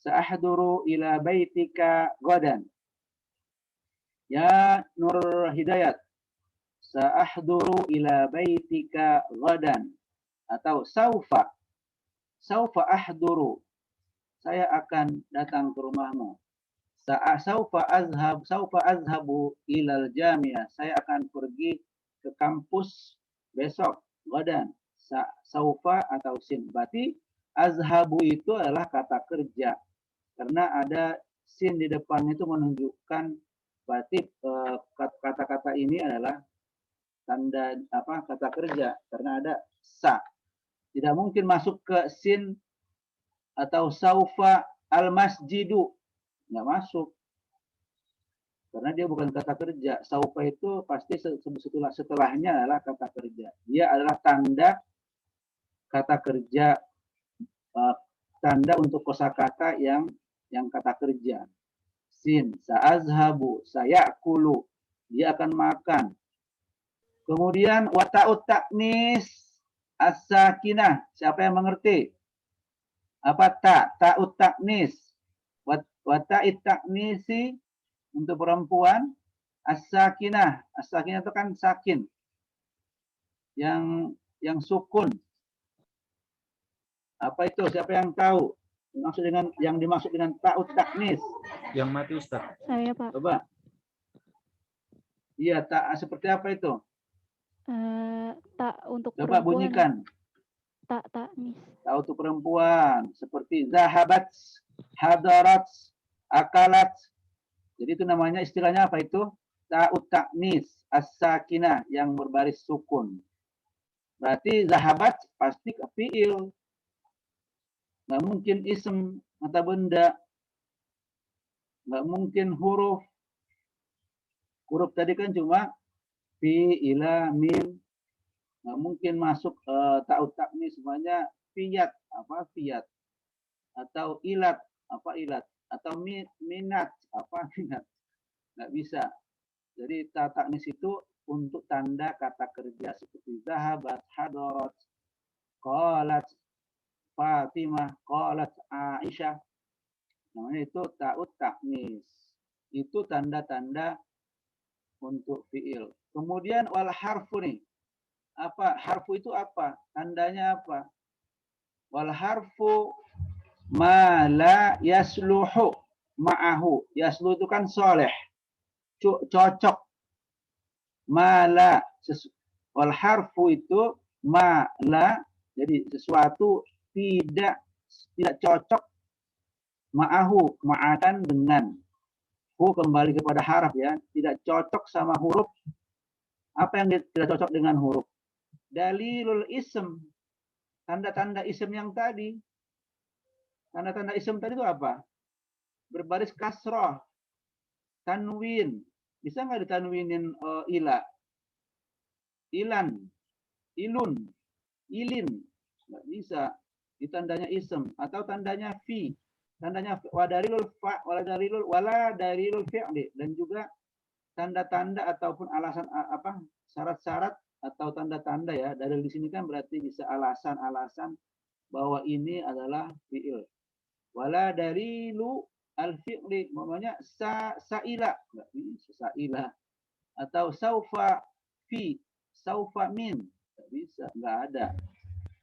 Sa'ahduru ila baitika ghadan. Ya Nur Hidayat. Sa'ahduru ila baitika ghadan. Atau saufa ahduru. Saya akan datang ke rumahmu. Saufa azhabu ilal jami'ah. Saya akan pergi ke kampus besok. Ghadan. Saufa atau sin. Berarti azhabu itu adalah kata kerja. Karena ada sin di depannya itu menunjukkan berarti kata-kata ini adalah tanda kata kerja karena ada sa. Tidak mungkin masuk ke sin atau saufa al-masjidu. Nggak masuk. Karena dia bukan kata kerja. Saufa itu pasti setelahnya adalah kata kerja. Dia adalah tanda kata kerja, tanda untuk kosakata yang kata kerja. Sin, sa'azhabu, sayakulu, dia akan makan. Kemudian wata'ut ta'nis as-sakinah. Siapa yang mengerti? Apa ta'ut ta'nis? Wata'it ta'nisi untuk perempuan as-sakinah. As-sakinah itu kan sakin. Yang sukun. Apa itu? Siapa yang tahu? Yang dimaksud dengan ta'ut taknis. Yang mati Ustaz. Saya, Pak. Coba. Iya, tak seperti apa itu? Tak untuk Coba perempuan. bunyikan. Tak taknis. Tak untuk perempuan. Seperti zahabat, hadarat, akalat. Jadi itu namanya istilahnya apa itu? Ta'ut taknis, as-sakinah yang berbaris sukun. Berarti zahabat pasti ke fi'il. Nggak mungkin ism atau benda. Nggak mungkin huruf. Huruf tadi kan cuma fi, ila, min. Nggak mungkin masuk ta'ut taknis semuanya fiyat. Apa fiyat? Atau ilat. Apa ilat? Atau minat. Apa minat? Nggak bisa. Jadi ta'ut taknis itu untuk tanda kata kerja seperti zahabat, hadarat, qalat, Fatimah, qalat Aisyah. Namanya itu ta'ut taknis. Itu tanda-tanda untuk fi'il. Kemudian wal harfu nih. Apa? Harfu itu apa? Tandanya apa? Wal harfu ma la yasluhu ma'ahu. Yasluh itu kan soleh. Cocok. Ma la. Wal harfu itu ma la. Jadi sesuatu tidak cocok ma'ahu, ma'akan dengan. Hu kembali kepada haraf ya, tidak cocok sama huruf. Apa yang tidak cocok dengan huruf? Dalilul ism, tanda-tanda ism yang tadi. Tanda-tanda ism tadi itu apa? Berbaris kasroh, tanwin. Bisa nggak ditanwinin ila? Ilan, ilun, ilin. Nggak bisa. Ditandanya ism atau tandanya fi, tandanya wadarilul fa, wala darilul fi'li, dan juga tanda-tanda ataupun alasan apa syarat-syarat atau tanda-tanda ya. Dalil di sini kan berarti bisa alasan-alasan bahwa ini adalah fi'il. Wala darilu al-fi'li, namanya sa'ila, enggak bisa sa'ila, atau saufa fi, saufa min, enggak bisa, enggak ada.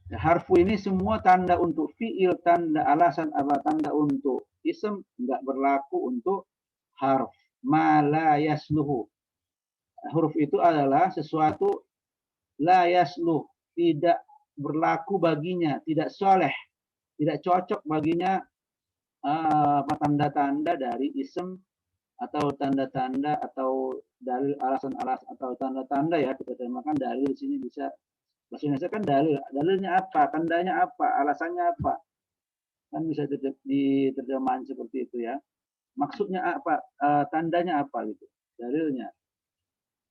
Ya, harfu ini semua tanda untuk fi'il, tanda alasan apa tanda untuk ism, enggak berlaku untuk harf. Ma la yasluhu. Huruf itu adalah sesuatu la yasluh, tidak berlaku baginya, tidak soleh, tidak cocok baginya tanda-tanda dari ism atau tanda-tanda atau dalil alasan-alasan atau tanda-tanda ya, kita terjemahkan dalil di sini bisa. Bahasa Indonesia kan dalil. Dalilnya apa? Tandanya apa? Alasannya apa? Kan bisa diterjemahkan seperti itu ya. Maksudnya apa? Tandanya apa gitu? Dalilnya.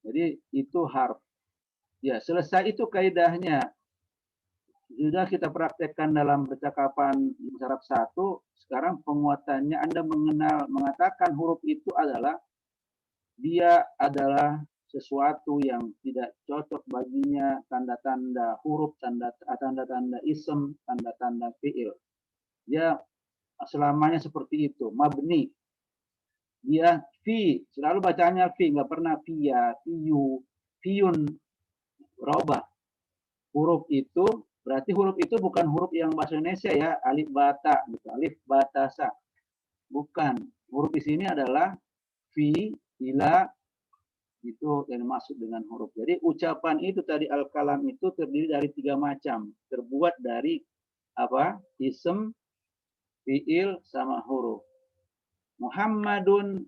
Jadi itu harf. Ya, selesai itu kaidahnya. Sudah kita praktekkan dalam percakapan syarat 1. Sekarang penguatannya Anda mengatakan huruf itu adalah dia adalah sesuatu yang tidak cocok baginya, tanda-tanda huruf, tanda-tanda ism, tanda-tanda fi'il. Dia selamanya seperti itu, mabni. Dia fi, selalu bacanya fi, nggak pernah fiya, fiyu, fiyun, robah. Huruf itu, berarti huruf itu bukan huruf yang bahasa Indonesia ya, alif bata, gitu. Alif batasa. Bukan. Huruf di sini adalah fi, ila, itu yang dimaksud dengan huruf. Jadi ucapan itu tadi al-kalam itu terdiri dari 3 macam. Terbuat dari apa? Ism, fi'il, sama huruf. Muhammadun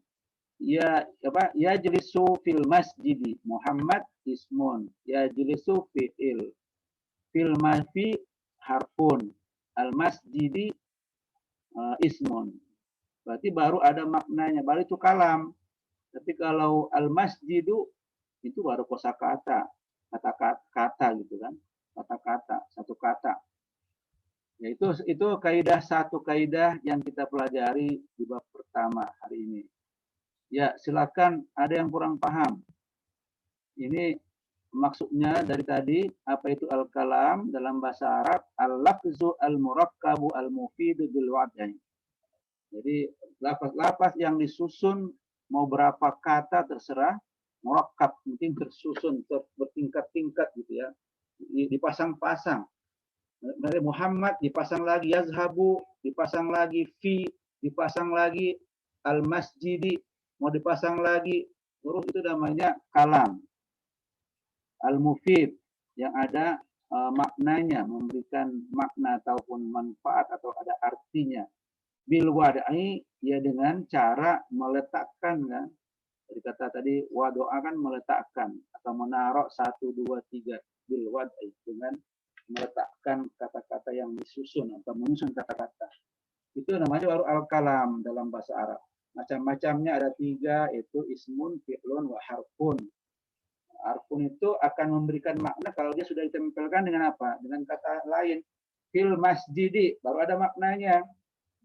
yajlisu fil masjidi. Muhammad ismun, yajlisu fi'il. Fil masjidi harfun. Al masjidi ismun. Berarti baru ada maknanya, baru itu kalam. Tapi kalau al-masjidu itu baru kosakata, kata-kata gitu kan, kata-kata, satu kata. Ya itu satu kaidah yang kita pelajari di bab pertama hari ini. Ya, silakan ada yang kurang paham. Ini maksudnya dari tadi apa itu al-kalam dalam bahasa Arab, al-lafzu al-murakkabu al-mufidu bil wad'i. Jadi lafaz-lafaz yang disusun mau berapa kata terserah, murakkab mungkin tersusun bertingkat-tingkat gitu ya, dipasang-pasang. Dari Muhammad dipasang lagi yazhabu, dipasang lagi fi, dipasang lagi al-masjidi, mau dipasang lagi huruf itu namanya kalam. Al-mufid yang ada maknanya, memberikan makna ataupun manfaat atau ada artinya. Bil wada'i ya dengan cara meletakkan kan. Dari kata tadi wadoa kan meletakkan atau menaruh 1, 2, 3 bil wada'i dengan meletakkan kata-kata yang disusun atau menyusun kata-kata. Itu namanya baru al-kalam dalam bahasa Arab. Macam-macamnya ada 3, itu ismun, fi'lun, wa harfun. Harfun itu akan memberikan makna kalau dia sudah ditempelkan dengan apa? Dengan kata lain. Fil masjidi, baru ada maknanya.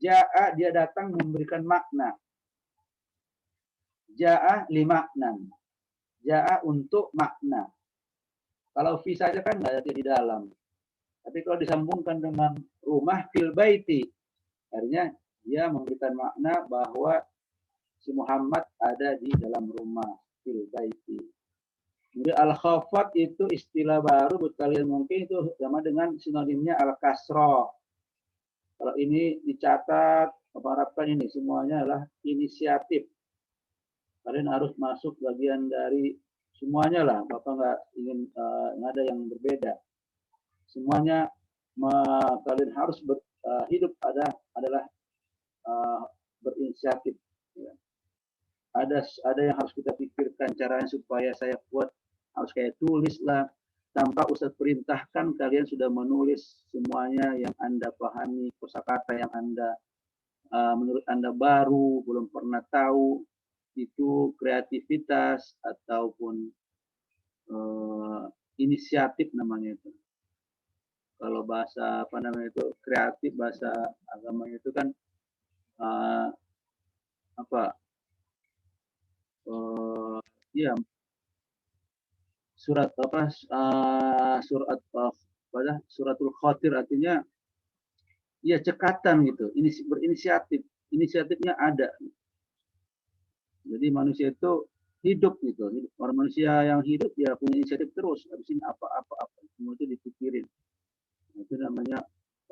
Ja'a, dia datang memberikan makna. Ja'a li maknan. Ja'a untuk makna. Kalau fi saja kan nggak ada di dalam. Tapi kalau disambungkan dengan rumah fil baiti, artinya dia memberikan makna bahwa si Muhammad ada di dalam rumah fil baiti. Jadi al-khafat itu istilah baru buat kalian, mungkin itu sama dengan sinonimnya al-kasroh. Kalau ini dicatat, harapkan ini semuanya adalah inisiatif. Kalian harus masuk bagian dari semuanya lah. Bapak nggak ingin ada yang berbeda. Semuanya kalian harus hidup adalah berinisiatif. Ya. Ada yang harus kita pikirkan caranya supaya saya buat, harus kayak tulis lah. Tanpa usah perintahkan, kalian sudah menulis semuanya yang Anda pahami, kosakata yang Anda menurut Anda baru, belum pernah tahu. Itu kreativitas ataupun inisiatif namanya itu. Kalau bahasa apa namanya itu kreatif, bahasa agamanya itu kan ya surat apa suratul khatir, artinya ya cekatan gitu, ini berinisiatif, inisiatifnya ada. Jadi manusia itu hidup gitu, orang manusia yang hidup ya punya inisiatif terus, habis ini apa semua itu dipikirin. Itu namanya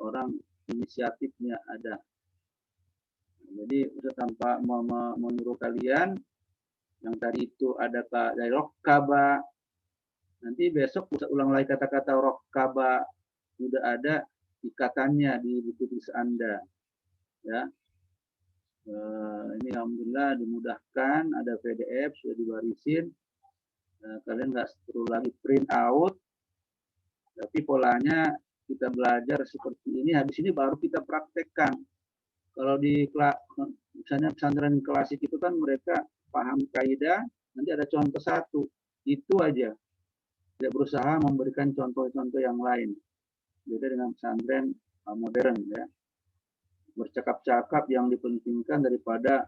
orang inisiatifnya ada. Jadi udah tanpa menyuruh kalian, yang tadi itu ada dari rokkaba, nanti besok bisa ulang lagi kata-kata rokkaba, sudah ada ikatannya di buku tulis Anda. Ya, ini alhamdulillah dimudahkan, ada PDF sudah dibarisin. Kalian nggak perlu lagi print out, tapi polanya kita belajar seperti ini, habis ini baru kita praktekkan. Kalau di misalnya pesantren klasik itu kan mereka paham kaidah, nanti ada contoh satu, itu aja. Tidak berusaha memberikan contoh-contoh yang lain. Beda dengan pesantren modern ya. Bercakap-cakap yang dipentingkan daripada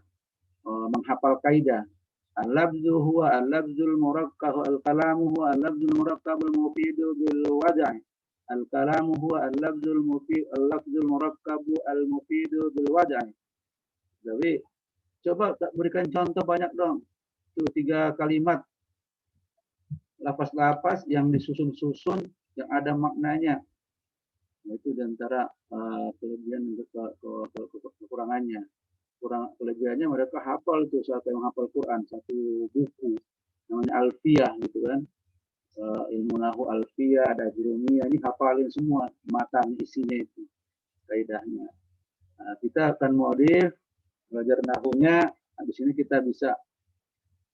menghafal kaidah. Al-lafzu huwa al-lafzul murakkab, al-kalamu huwa al-lafzul murakkabul mufidu bil wad'i. Al-kalamu huwa al-lafzul mufid, al-lafzul murakkabu al-mufidu bil wad'i. Jadi coba berikan contoh banyak dong. Itu 3 kalimat lapas-lapas yang disusun-susun yang ada maknanya. Nah, itu diantara kelebihan kekurangannya. Kelebihannya mereka hafal itu, siapa yang hafal Quran, satu buku namanya Alfiyah gitu kan. Ilmu nahu alfiyah, ada jurumiyah, ini hafalin semua matan isinya itu kaidahnya. Nah, kita akan modif belajar nahunya, habis ini kita bisa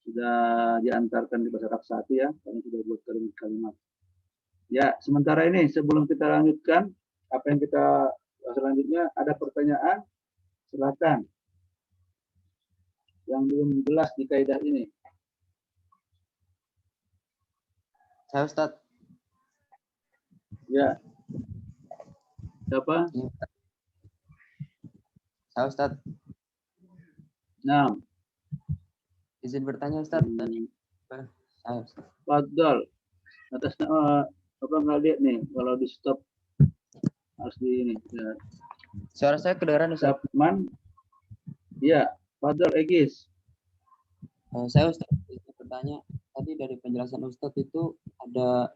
sudah diantarkan di bahasa Arab 1 ya, karena sudah buat kalimat-kalimat. Ya, sementara ini sebelum kita lanjutkan apa yang kita selanjutnya, ada pertanyaan, silakan. Yang belum jelas di kaidah ini. Saya Ustaz. Ya. Siapa? Saya Ustaz. Nah. Izin bertanya Ustaz. Saya Ustaz. Fadol. Atas apa nggak lihat nih kalau di stop harus di ini. Ya. Suara saya kedengaran Ustaz. Sapman. Ya, Fadol Egis. Saya Ustaz izin bertanya. Tadi dari penjelasan Ustadz itu ada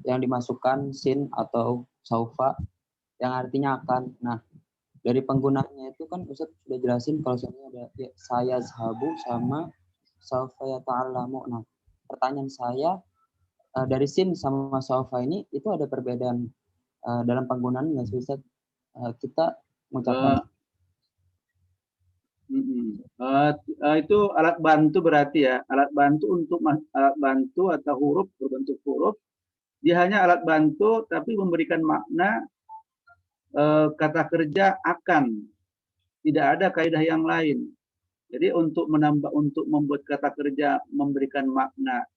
yang dimasukkan sin atau saufa yang artinya akan. Nah, dari penggunaannya itu kan Ustaz sudah jelasin kalau ada ya, saya zahabu sama saufa yata'allamu. Nah, pertanyaan saya dari sin sama saufa ini itu ada perbedaan dalam penggunaan nggak sih Ustaz? Kita mengucapkan itu alat bantu berarti ya, alat bantu untuk alat bantu atau huruf berbentuk huruf. Dia hanya alat bantu tapi memberikan makna kata kerja akan. Tidak ada kaidah yang lain. Jadi untuk membuat kata kerja memberikan makna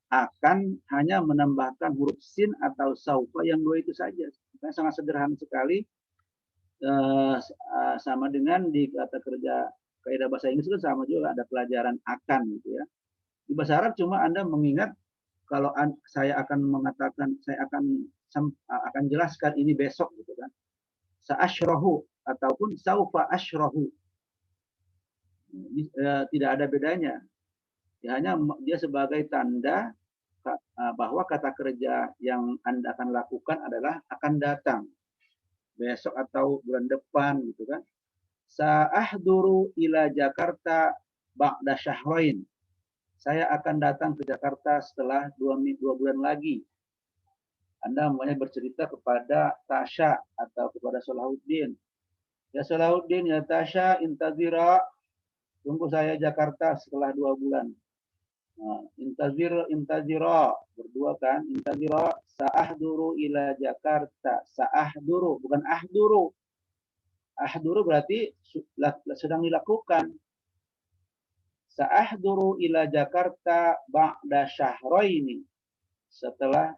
akan hanya menambahkan huruf sin atau saufa yang dua itu saja. Sangat sederhana sekali. Sama dengan di kata kerja kaidah bahasa Inggris kan sama juga, ada pelajaran akan gitu ya. Di bahasa Arab cuma Anda mengingat kalau saya akan mengatakan, saya akan jelaskan ini besok gitu kan. Sa'ashrahu ataupun saufa ashrahu. Tidak ada bedanya. Ya, hanya dia sebagai tanda bahwa kata kerja yang Anda akan lakukan adalah akan datang besok atau bulan depan gitu kan. Sa'ahduru ila Jakarta ba'da syahrain. Saya akan datang ke Jakarta setelah 2 bulan lagi. Anda mulai bercerita kepada Tasya atau kepada Salahuddin. Ya Salahuddin, ya Tasya, intazira. Tunggu saya Jakarta setelah 2 bulan. Nah, intazira berdua kan. Intazira sa'ahduru ila Jakarta. Sa'ahduru bukan ahduru. Ahduru berarti sedang dilakukan. Sa'ahduru ila Jakarta ba'da syahraini. Setelah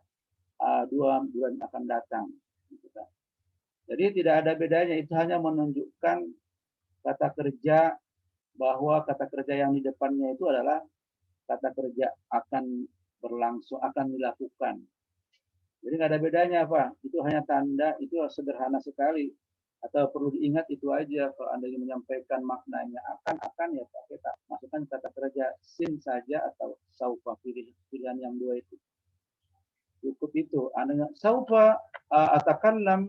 2 bulan akan datang. Jadi tidak ada bedanya. Itu hanya menunjukkan kata kerja, bahwa kata kerja yang di depannya itu adalah kata kerja akan berlangsung, akan dilakukan. Jadi nggak ada bedanya apa. Itu hanya tanda, itu sederhana sekali. Atau perlu diingat itu aja, kalau Anda ingin menyampaikan maknanya akan ya pakai masukkan kata kerja sin saja atau saufa, pilihan yang dua itu. Cukup itu. Anda saufa atakallamu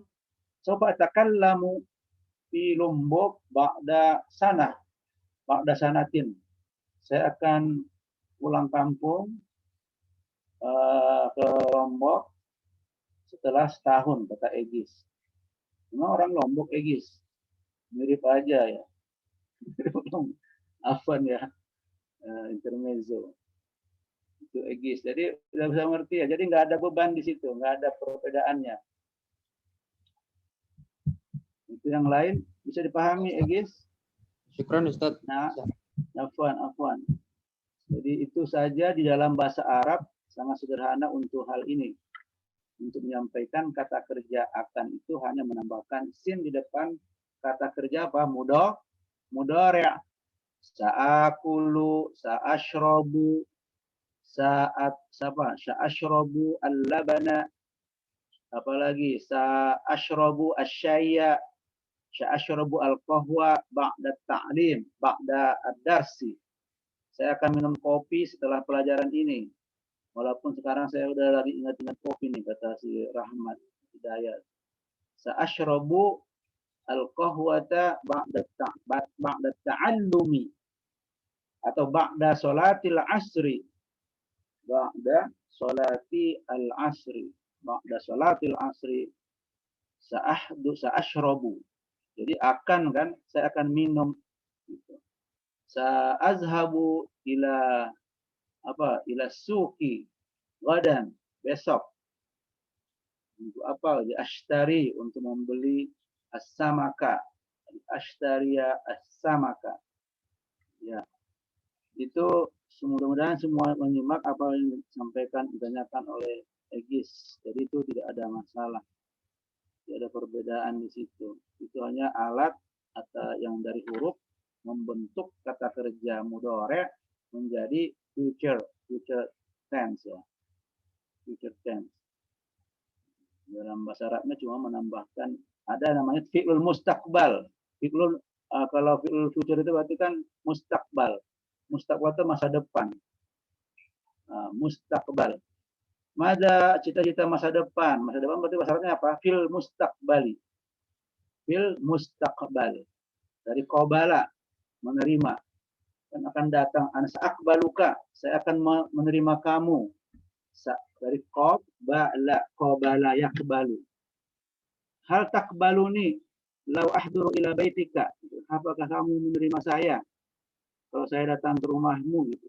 fi Lombok ba'da sanatin. Saya akan pulang kampung ke Lombok setelah setahun, kata Egis. Memang orang Lombok Egis, mirip aja ya. Afwan ya, intermezzo. Itu Egis. Jadi sudah bisa mengerti ya. Jadi nggak ada beban di situ, nggak ada perbedaannya. Itu yang lain bisa dipahami Egis. Syukran Ustaz. Nah, afwan. Jadi itu saja di dalam bahasa Arab sangat sederhana untuk hal ini. Untuk menyampaikan kata kerja akan itu hanya menambahkan sin di depan kata kerja apa? Mudhari'. Sa'akulu, sa'ashrabu, sa'ashrabu al-labana. Apalagi sa'ashrabu asy-syayya, sa'ashrabu al-qahwa ba'da ta'lim, ba'da ad-darsi. Saya akan minum kopi setelah pelajaran ini. Walaupun sekarang saya udah lagi ingat-ingat kopi nih, kata si Rahmat Hidayat. Sa'ashrabu al-qahwata ba'da ta'allumi atau ba'da sholatil asri. Ba'da sholati al-asri. Ba'da sholatil asri. Sa'ashrabu. Jadi akan kan, saya akan minum. Sa'azhabu ila suqi gadan, besok. Untuk apa? Ashtari, untuk membeli as-samaka. Ashtariya as-samaka. Ya. Itu mudah-mudahan semua menyimak apa yang ditanyakan oleh Egis. Jadi itu tidak ada masalah. Tidak ada perbedaan di situ. Itu hanya alat atau yang dari huruf membentuk kata kerja mudhari' menjadi future tense ya. Future tense. Dalam bahasa Arabnya cuma menambahkan ada namanya fi'lul mustaqbal. Kalau fi'lul future itu berarti kan mustaqbal. Mustaqbal itu masa depan. Mustaqbal. Mada cita-cita masa depan. Masa depan berarti bahasa Arabnya apa? Fil mustaqbali. fil mustaqbal. Dari qabala, menerima. Dan akan datang. Ana sa'aqbaluka, saya akan menerima kamu. Dari qabala yaqbalu. Hal takbaluni lau ahduru ila baitika. Apakah kamu menerima saya kalau saya datang ke rumahmu gitu.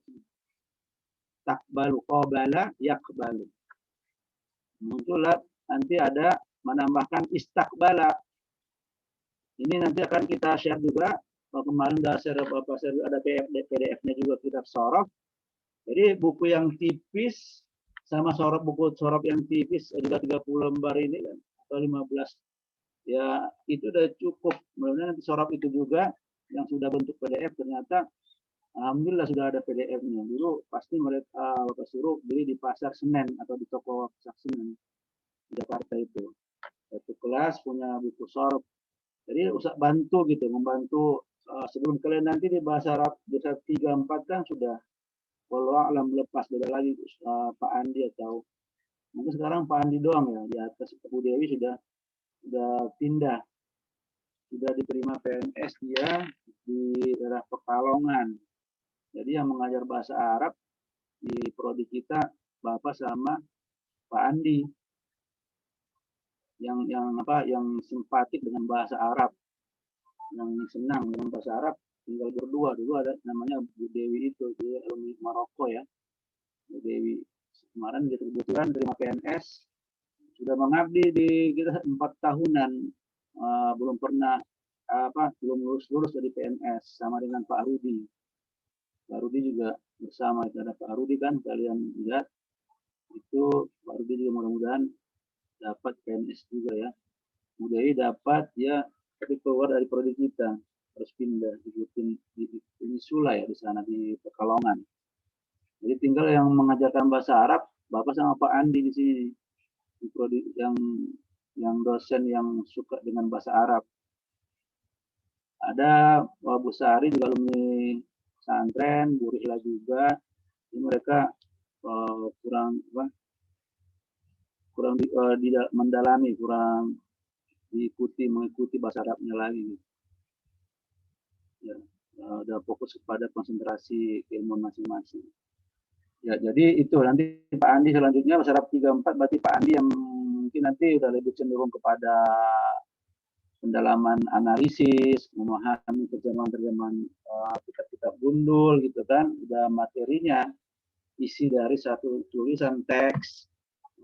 Takbalu qabala yaqbalu. Muncullah nanti ada menambahkan istakbala. Ini nanti akan kita share juga. Kemarin udah share ada PDF-nya juga kitab sorof. Jadi buku yang tipis sama buku sorof yang tipis juga 30 lembar ini kan atau 15. Ya itu udah cukup. Mudah-mudahan nanti sorof itu juga yang sudah bentuk PDF ternyata alhamdulillah sudah ada PDF-nya. Dulu pasti mereka Bapak suruh beli di Pasar Senen atau di toko Pasar Senen di Jakarta itu. Satu kelas punya buku sorof. Jadi usah bantu gitu, membantu sebelum kalian nanti di bahasa Arab bisa 3-4 kan sudah walau alam lepas beda lagi Pak Andi atau mungkin sekarang Pak Andi doang ya di atas Bu Dewi sudah pindah, sudah diterima PNS dia di daerah Pekalongan. Jadi yang mengajar bahasa Arab di prodi kita Bapak sama Pak Andi yang simpatik dengan bahasa Arab, yang senang dengan bahasa Arab, tinggal berdua. Dulu ada namanya Bu Dewi itu, dia alumni Maroko ya. Bu Dewi kemarin dia kebetulan terima PNS, sudah mengabdi di kita 4 tahunan, belum pernah belum lulus dari PNS sama dengan Pak Rudi. Pak Rudi juga bersama, ada Pak Rudi kan kalian lihat itu Pak Rudi juga mudah-mudahan dapat PNS juga ya. Bu Dewi dapat ya, tapi keluar dari prodi kita harus pindah di Sula ya di sana di Pekalongan. Jadi tinggal yang mengajarkan bahasa Arab Bapak sama Pak Andi di sini di prodi yang dosen yang suka dengan bahasa Arab. Ada Bu Sari juga alumni pesantren, Bu Rihla juga. Ini mereka mendalami, kurang mengikuti bahasa Arabnya lagi. Ya, udah fokus kepada konsentrasi ilmu masing-masing. Ya, jadi itu nanti Pak Andi selanjutnya bahasa Arab 34 berarti Pak Andi yang mungkin nanti udah lebih cenderung kepada pendalaman analisis, memahami terjemahan kitab-kitab gundul gitu kan, udah materinya isi dari satu tulisan teks.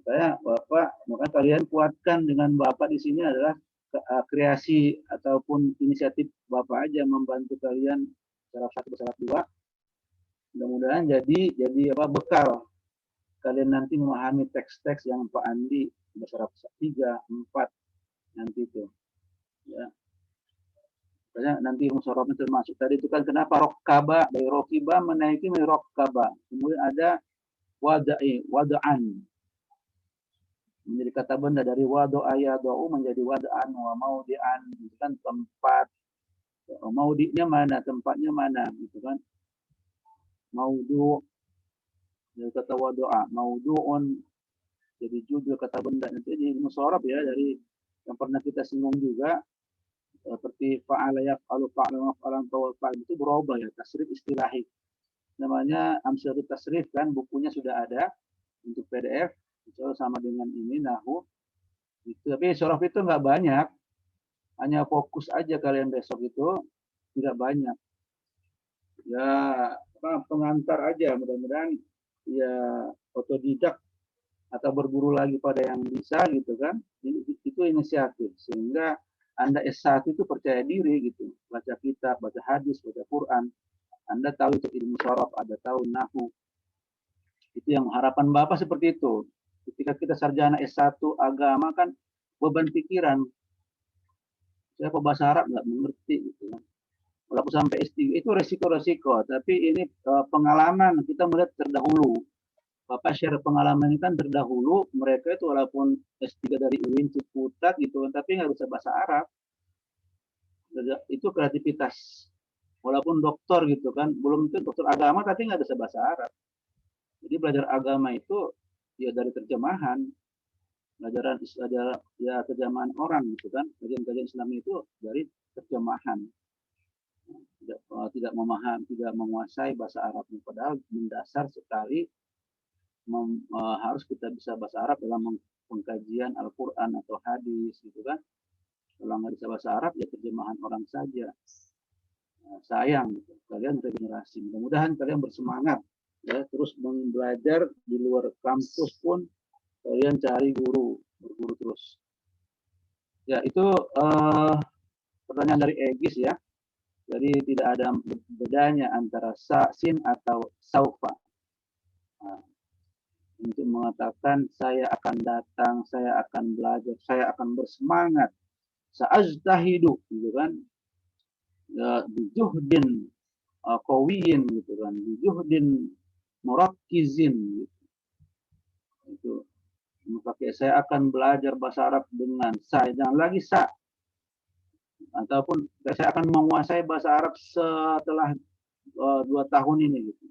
Makanya kalian kuatkan dengan Bapak di sini adalah kreasi ataupun inisiatif Bapak aja membantu kalian syarat 1 syarat 2. Mudah-mudahan jadi bekal kalian nanti memahami teks-teks yang Pak Andi syarat 3, 4 nanti itu. Ya. Makanya nanti musyawarahnya termasuk tadi itu kan kenapa rokkaba dari rokiba menaiki menjadi rokkaba. Kemudian ada wada'an. Menjadi kata benda dari wado'a yado'u menjadi wada'an wa maudi'an, itu kan tempat. Maudi'nya mana, tempatnya mana gitu kan. Maudu' dari kata wado'a, maudu'un jadi judul kata benda. Nanti ini musyawarah ya dari yang pernah kita singgung juga seperti fa'ala yaf'alu fa'ala maf'alan tawafa'al itu berubah ya, tasrif istilahi. Namanya amsyaratut tasrif kan, bukunya sudah ada untuk PDF. Sama dengan ini nahu itu, tapi sorof itu nggak banyak, hanya fokus aja kalian besok itu tidak banyak ya, pengantar aja, mudah-mudahan ya otodidak atau berburu lagi pada yang bisa gitu kan. Itu inisiatif sehingga Anda S1 itu percaya diri gitu, baca kitab, baca hadis, baca Quran, Anda tahu itu ilmu sorof, Anda tahu nahu. Itu yang harapan Bapak seperti itu. Ketika kita sarjana S1 agama kan beban pikiran. Saya bahasa Arab nggak mengerti gitu kan. Walaupun sampai S3 itu resiko-resiko, tapi ini pengalaman kita melihat terdahulu. Bapak share pengalaman ini kan terdahulu, mereka itu walaupun S3 dari UIN Ciputat gitu kan, tapi nggak bisa bahasa Arab. Itu kreativitas. Walaupun doktor gitu kan, belum tentu dokter agama tapi nggak bisa bahasa Arab. Jadi belajar agama itu ya dari terjemahan. pelajaran ya terjemahan orang gitu kan. Kajian-kajian Islam itu dari terjemahan. Tidak memahami, tidak menguasai bahasa Arab, padahal mendasar sekali harus kita bisa bahasa Arab dalam pengkajian Al-Quran atau hadis gitu kan. Kalau nggak bisa bahasa Arab ya terjemahan orang saja. Sayang gitu. Kalian regenerasi. Mudah-mudahan kalian bersemangat ya, terus belajar di luar kampus pun kalian cari guru, berguru terus. Ya itu pertanyaan dari Egis ya. Jadi tidak ada bedanya antara sin atau saufa. Nah, untuk mengatakan saya akan datang, saya akan belajar, saya akan bersemangat, sa'ajtahidu gitu kan, bijuhdin qawiyin gitu kan, bijuhdin murakkizin gitu. Itu pakai saya akan belajar bahasa Arab dengan saya, jangan lagi sa, ataupun saya akan menguasai bahasa Arab setelah 2 tahun ini gitu.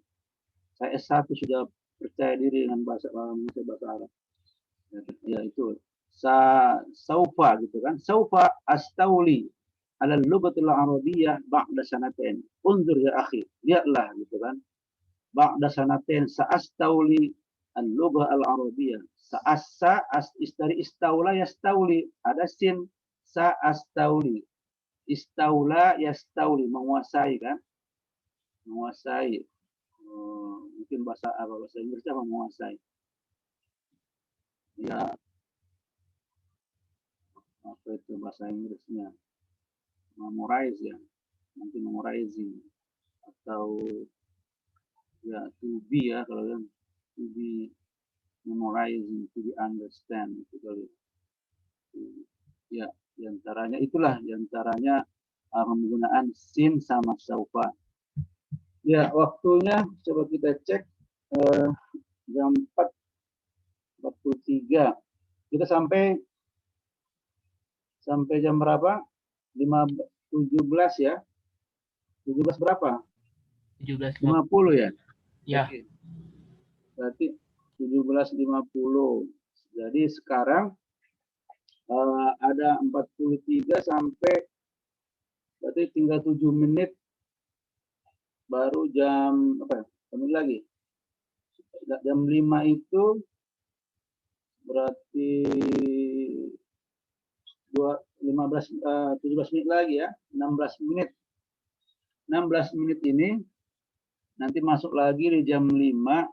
Saya S1 sudah percaya diri dengan bahasa Arab. Ya itu saufa gitu kan. Saufa astauli ala lughatil arabiyyah ba'da sanatain. Unzur ya akhi, lihatlah gitu kan. Ba'da sanatain sa'astauli al-lughah al-arabiyyah. Sa'assa dari istaula yastauli, ada sin sa'astauli. Istaula yastauli, menguasai kan. Menguasai. Mungkin bahasa Inggrisnya menguasai. Ya, apa itu bahasa Inggrisnya? Memorize ya, nanti memorizing atau ya to be ya, kalau yang to be memorizing, to be understand itu kali. Ya, diantaranya itulah, diantaranya penggunaan sin sama saufa. Ya, waktunya coba kita cek jam 4:43. Kita sampai jam berapa? 17 ya. 17 berapa? 17.50 ya? ya. Oke. Berarti 17.50. Jadi sekarang ada 43 sampai berarti tinggal 7 menit baru jam apa? Kembali lagi. Jam 5 itu berarti 17 menit lagi ya, 16 menit. 16 menit ini nanti masuk lagi di jam 5.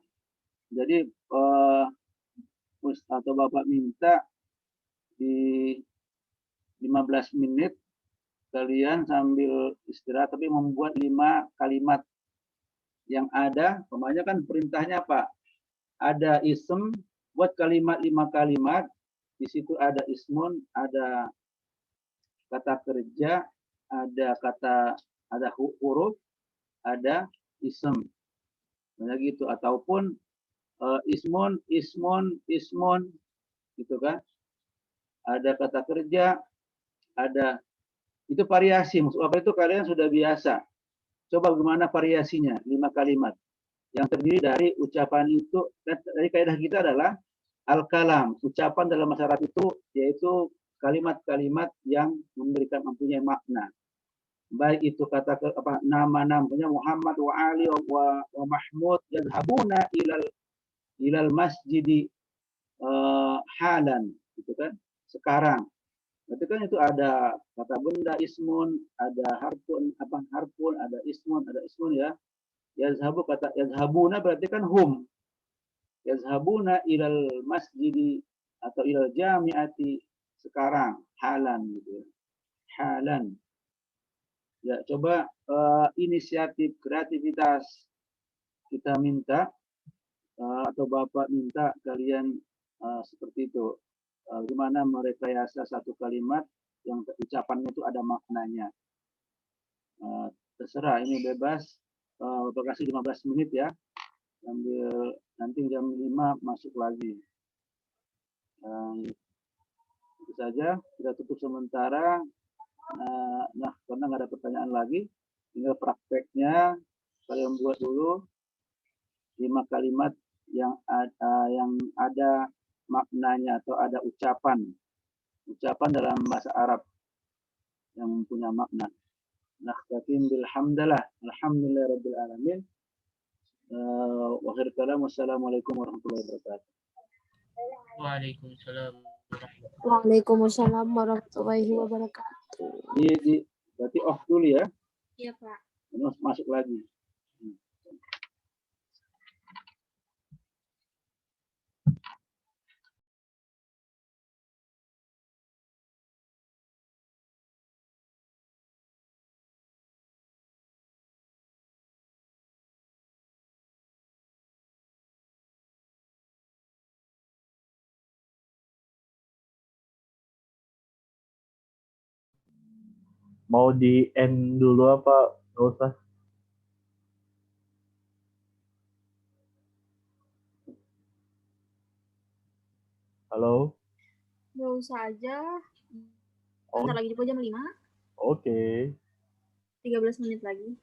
Jadi atau Bapak minta di 15 menit kalian sambil istirahat tapi membuat 5 kalimat yang ada. Pokoknya kan perintahnya apa? Ada ism, buat kalimat 5 kalimat. Di situ ada ismun, ada kata kerja, ada huruf, ada ism. Nah, gitu. Ataupun ismun gitu kan. Ada kata kerja, ada itu variasi. Maksud apa itu kalian sudah biasa. Coba gimana variasinya? 5 kalimat yang terdiri dari ucapan itu. Dari kaidah kita adalah al-kalam, ucapan dalam masyarakat itu yaitu kalimat-kalimat yang mempunyai makna. Baik itu kata apa nama-namanya Muhammad wa Ali wa Mahmud yadhabuna ilal masjidi halan gitu kan, sekarang. Berarti kan itu ada kata benda ismun, ada harfun, ada ismun ya. Yazhabu, kata yazhabuna berarti kan hum. Yazhabuna ilal masjidi atau ilal jami'ati sekarang, halan gitu. Halan. Ya, coba inisiatif kreativitas kita minta atau Bapak minta kalian seperti itu. Gimana merekayasa satu kalimat yang ucapannya itu ada maknanya. Terserah, ini bebas. Bapak kasih 15 menit ya. Sambil nanti jam 5 masuk lagi. Itu saja, kita tutup sementara. Nah, karena nggak ada pertanyaan lagi, tinggal prakteknya kalian buat dulu 5 kalimat yang ada maknanya atau ada ucapan dalam bahasa Arab yang punya makna. Nakhtatim bil hamdalah, alhamdulillah rabbil alamin. Wa akhir kalam, wassalamualaikum warahmatullahi wabarakatuh. Waalaikumsalam. Waalaikumsalam warahmatullahi wabarakatuh. Berarti off dulu ya. Iya, Pak. Masuk lagi. Mau di end dulu apa nggak usah? Halo? Nggak usah aja. Oh, Bentar lagi juga jam 5. oke. 13 menit lagi.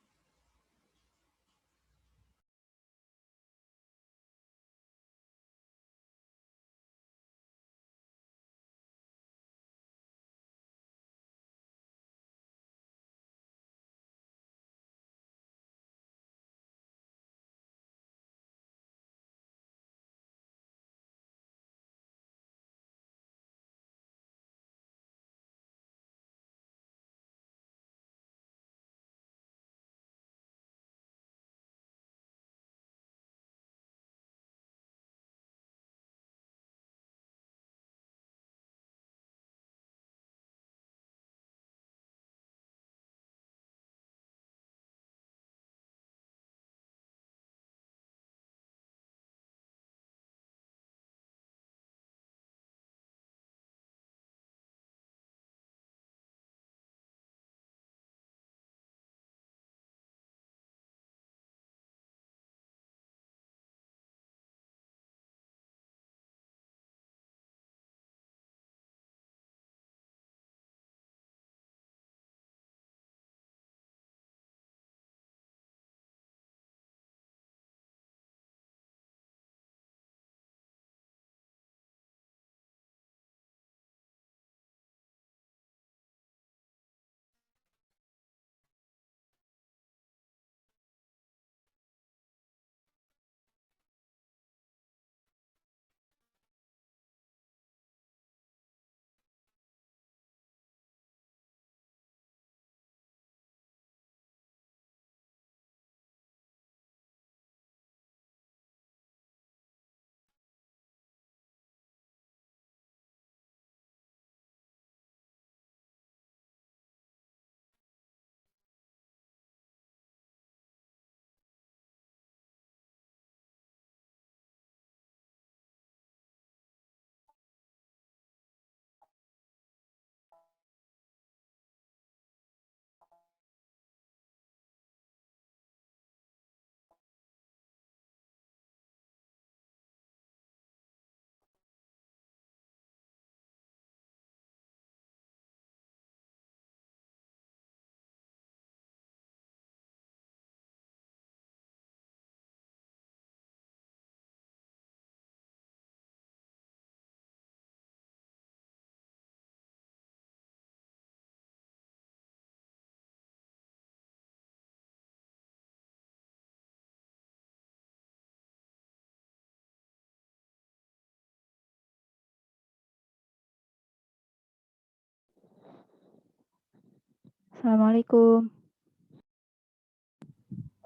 Assalamualaikum.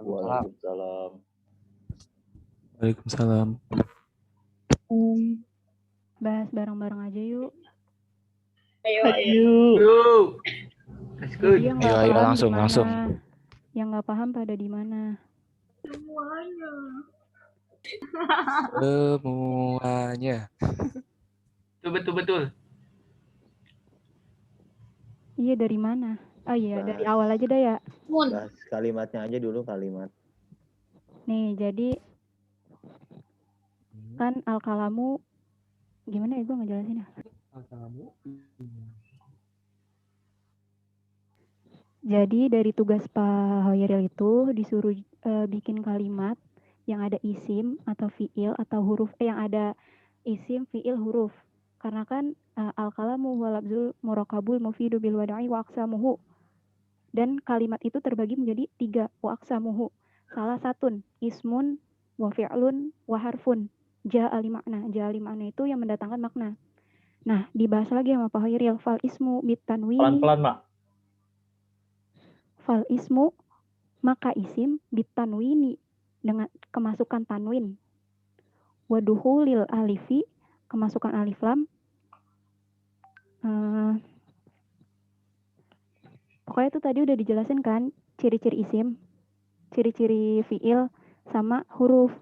Waalaikumsalam. Waalaikumsalam. Bahas bareng-bareng aja yuk. Yuk. That's good. Jadi yang nggak Ayo, paham langsung, di mana? langsung. Yang nggak paham pada di mana? Semuanya. Betul. Iya, dari mana? Oh iya, dari awal aja dah ya. Bahas kalimatnya aja dulu, kalimat. Nih, jadi kan al-kalamu gimana ya gue ngejelasin ya? Jadi dari tugas Pak Hoyril itu disuruh bikin kalimat yang ada isim atau fiil atau huruf yang ada isim, fiil, huruf. Karena kan al-kalamu huwa labzul murakabul mufidu bil wada'i wa aqsamuhu. Dan kalimat itu terbagi menjadi 3, wa aqsamuhu. Salah satun, ismun, wa fi'lun, wa harfun. Ja'a li makna. Ja'a li makna itu yang mendatangkan makna. Nah, dibahas lagi sama Pak Hoiril. Fal ismu bitanwini. Pelan-pelan, Mak. Fal ismu, maka isim bitanwini dengan kemasukan tanwin. Waduhulil alifi, kemasukan alif lam. Pokoknya itu tadi udah dijelasin kan, ciri-ciri isim, ciri-ciri fiil, sama huruf.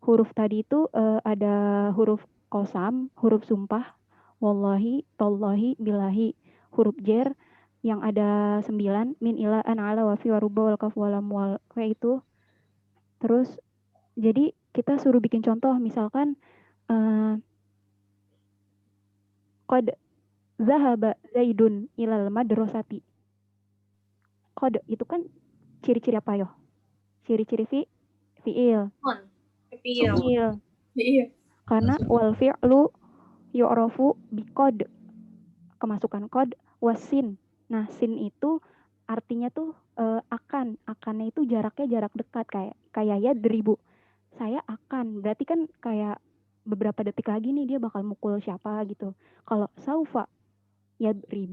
Huruf tadi itu ada huruf qasam, huruf sumpah, wallahi, tallahi, billahi. Huruf jer yang ada 9, min, ila, an, ala, wa, fi, wa, ruba, wal, kaf, wa, lam, wal, kayak itu. Terus jadi kita suruh bikin contoh, misalkan qad zahaba zaidun ilal madrasati. Qad itu kan ciri-ciri apa yo? Ciri-ciri fiil. Fiil. Iya. Karena wal fi'lu yu'rafu biqad. Kemasukan qad wasin. Nah, sin itu artinya tuh akan. Akannya itu jaraknya jarak dekat kayak ya 1000. Saya akan. Berarti kan kayak beberapa detik lagi nih dia bakal mukul siapa gitu. Kalau saufa ya 1000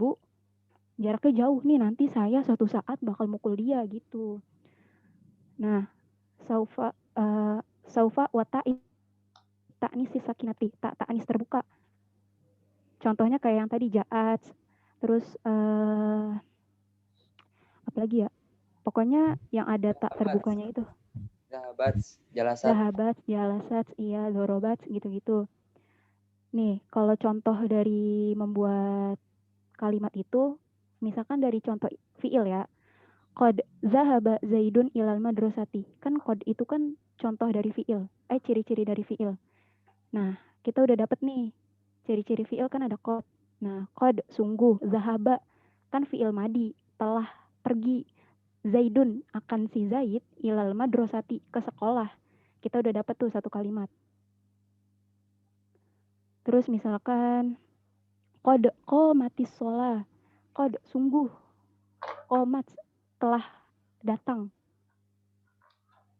jaraknya jauh nih, nanti saya suatu saat bakal mukul dia gitu. Nah, saufa wa ta'nis sakinati, ta'nis terbuka. Contohnya kayak yang tadi ja'at, terus apa lagi ya? Pokoknya yang ada tak terbukanya itu. Zahabat, jalasat, iya, zorobat, gitu-gitu. Nih, kalau contoh dari membuat kalimat itu, misalkan dari contoh fiil ya, qad zahaba zaidun ilal madrasati. Kan qad itu kan contoh dari fiil, ciri-ciri dari fiil. Nah, kita udah dapet nih, ciri-ciri fiil kan ada qad. Nah, qad sungguh, zahaba kan fiil madi, telah pergi. Zaidun akan si Zaid ilal madrasati, ke sekolah. Kita udah dapet tuh satu kalimat. Terus misalkan qad qamatis shalah. Qad sungguh, qamat telah datang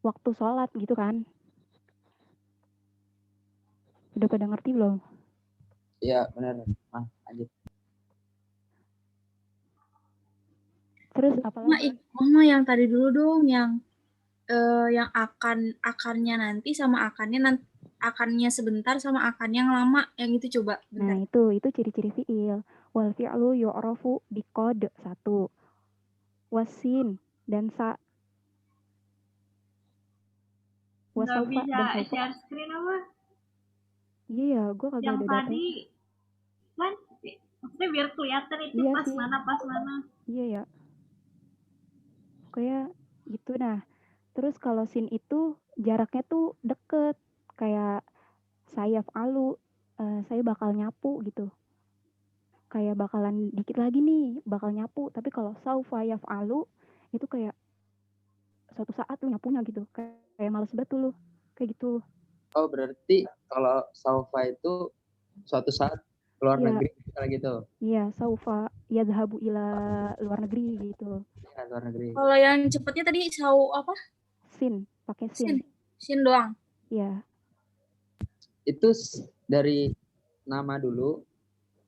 waktu sholat gitu kan. Udah pada ngerti belum? Iya, benar. Lanjut. Terus apa lagi? Mama yang tadi dulu dong, yang akannya nanti sama akannya sebentar sama akannya yang lama, yang itu coba. Bentar. Nah, itu ciri-ciri fiil. Wal fi'lu yu'rafu biqad 1. Wasin dan sa. Nggak bisa share screen apa? Iya ya, gue kagak yang ada data. Tadi kan maksudnya biar kelihatan itu iya pas sih. mana. Iya ya. Kayak gitu. Nah, terus kalau sin itu jaraknya tuh deket. Kayak saya fa'alu, saya bakal nyapu gitu. Kayak bakalan dikit lagi nih, bakal nyapu. Tapi kalau saufa yaf'alu, itu kayak suatu saat lu nyapunya gitu. Kayak males banget tuh lu. Kayak gitu. Oh, berarti kalau saufa itu suatu saat keluar negeri gitu. Iya, saufa yadhabu ila luar negeri gitu. Iya, luar negeri. Kalau yang cepetnya tadi sau apa? Sin, pakai sin. Sin doang. Iya. Itu dari nama dulu.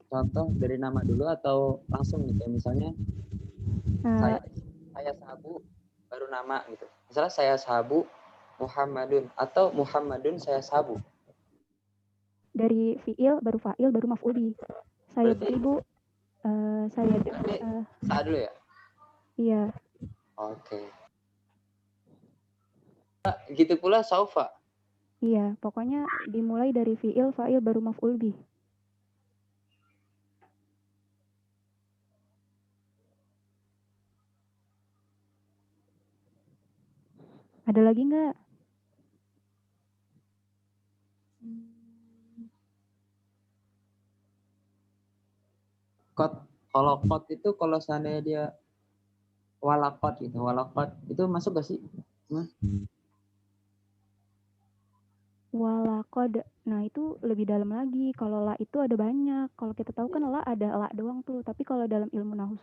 Contoh dari nama dulu atau langsung nih, kayak misalnya saya sahabu baru nama gitu. Misalnya saya sahabu Muhammadun atau Muhammadun saya sahabu. Dari fiil baru fa'il baru maf'uli. Saya beribu saya saat dulu ya? Iya. Oke. Gitu pula saufa. Iya, pokoknya dimulai dari fiil, fa'il baru maf'ul bih. Ada lagi nggak? Kalau kot itu kalau seandainya dia walakot gitu, walakot itu masuk gak sih? Walakot la qad. Nah, itu lebih dalam lagi. Kalau la itu ada banyak. Kalau kita tahu kan la ada la doang tuh. Tapi kalau dalam ilmu nahu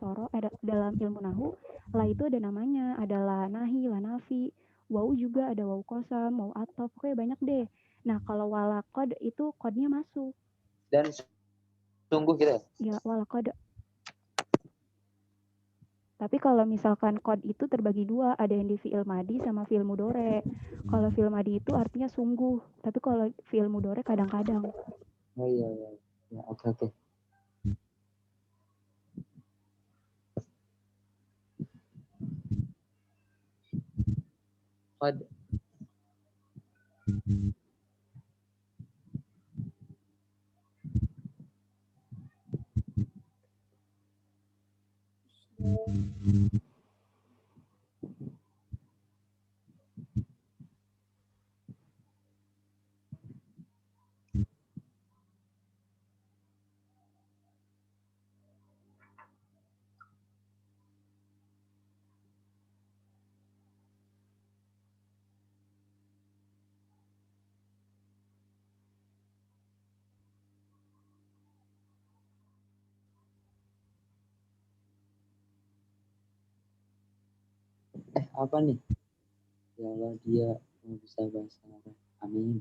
dalam ilmu nahu, la itu ada namanya. Ada la nahi, la nafi. Wau juga ada wau kosam, wau ataf. Pokoknya banyak deh. Nah, kalau wala qad itu qadnya masuk. Dan sungguh gitu ya. Ya, wala qad. Tapi kalau misalkan qad itu terbagi dua, ada yang di fi'il madi sama fi'il mudore. Kalau fi'il madi itu artinya sungguh, tapi kalau fi'il mudore kadang-kadang. Oh iya, iya. Ya, oke, oke. Qad. Apa nih? Ya Allah, dia bisa bahasa Arab. Amin.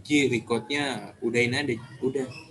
Ji, recordnya udahin aja. Udah.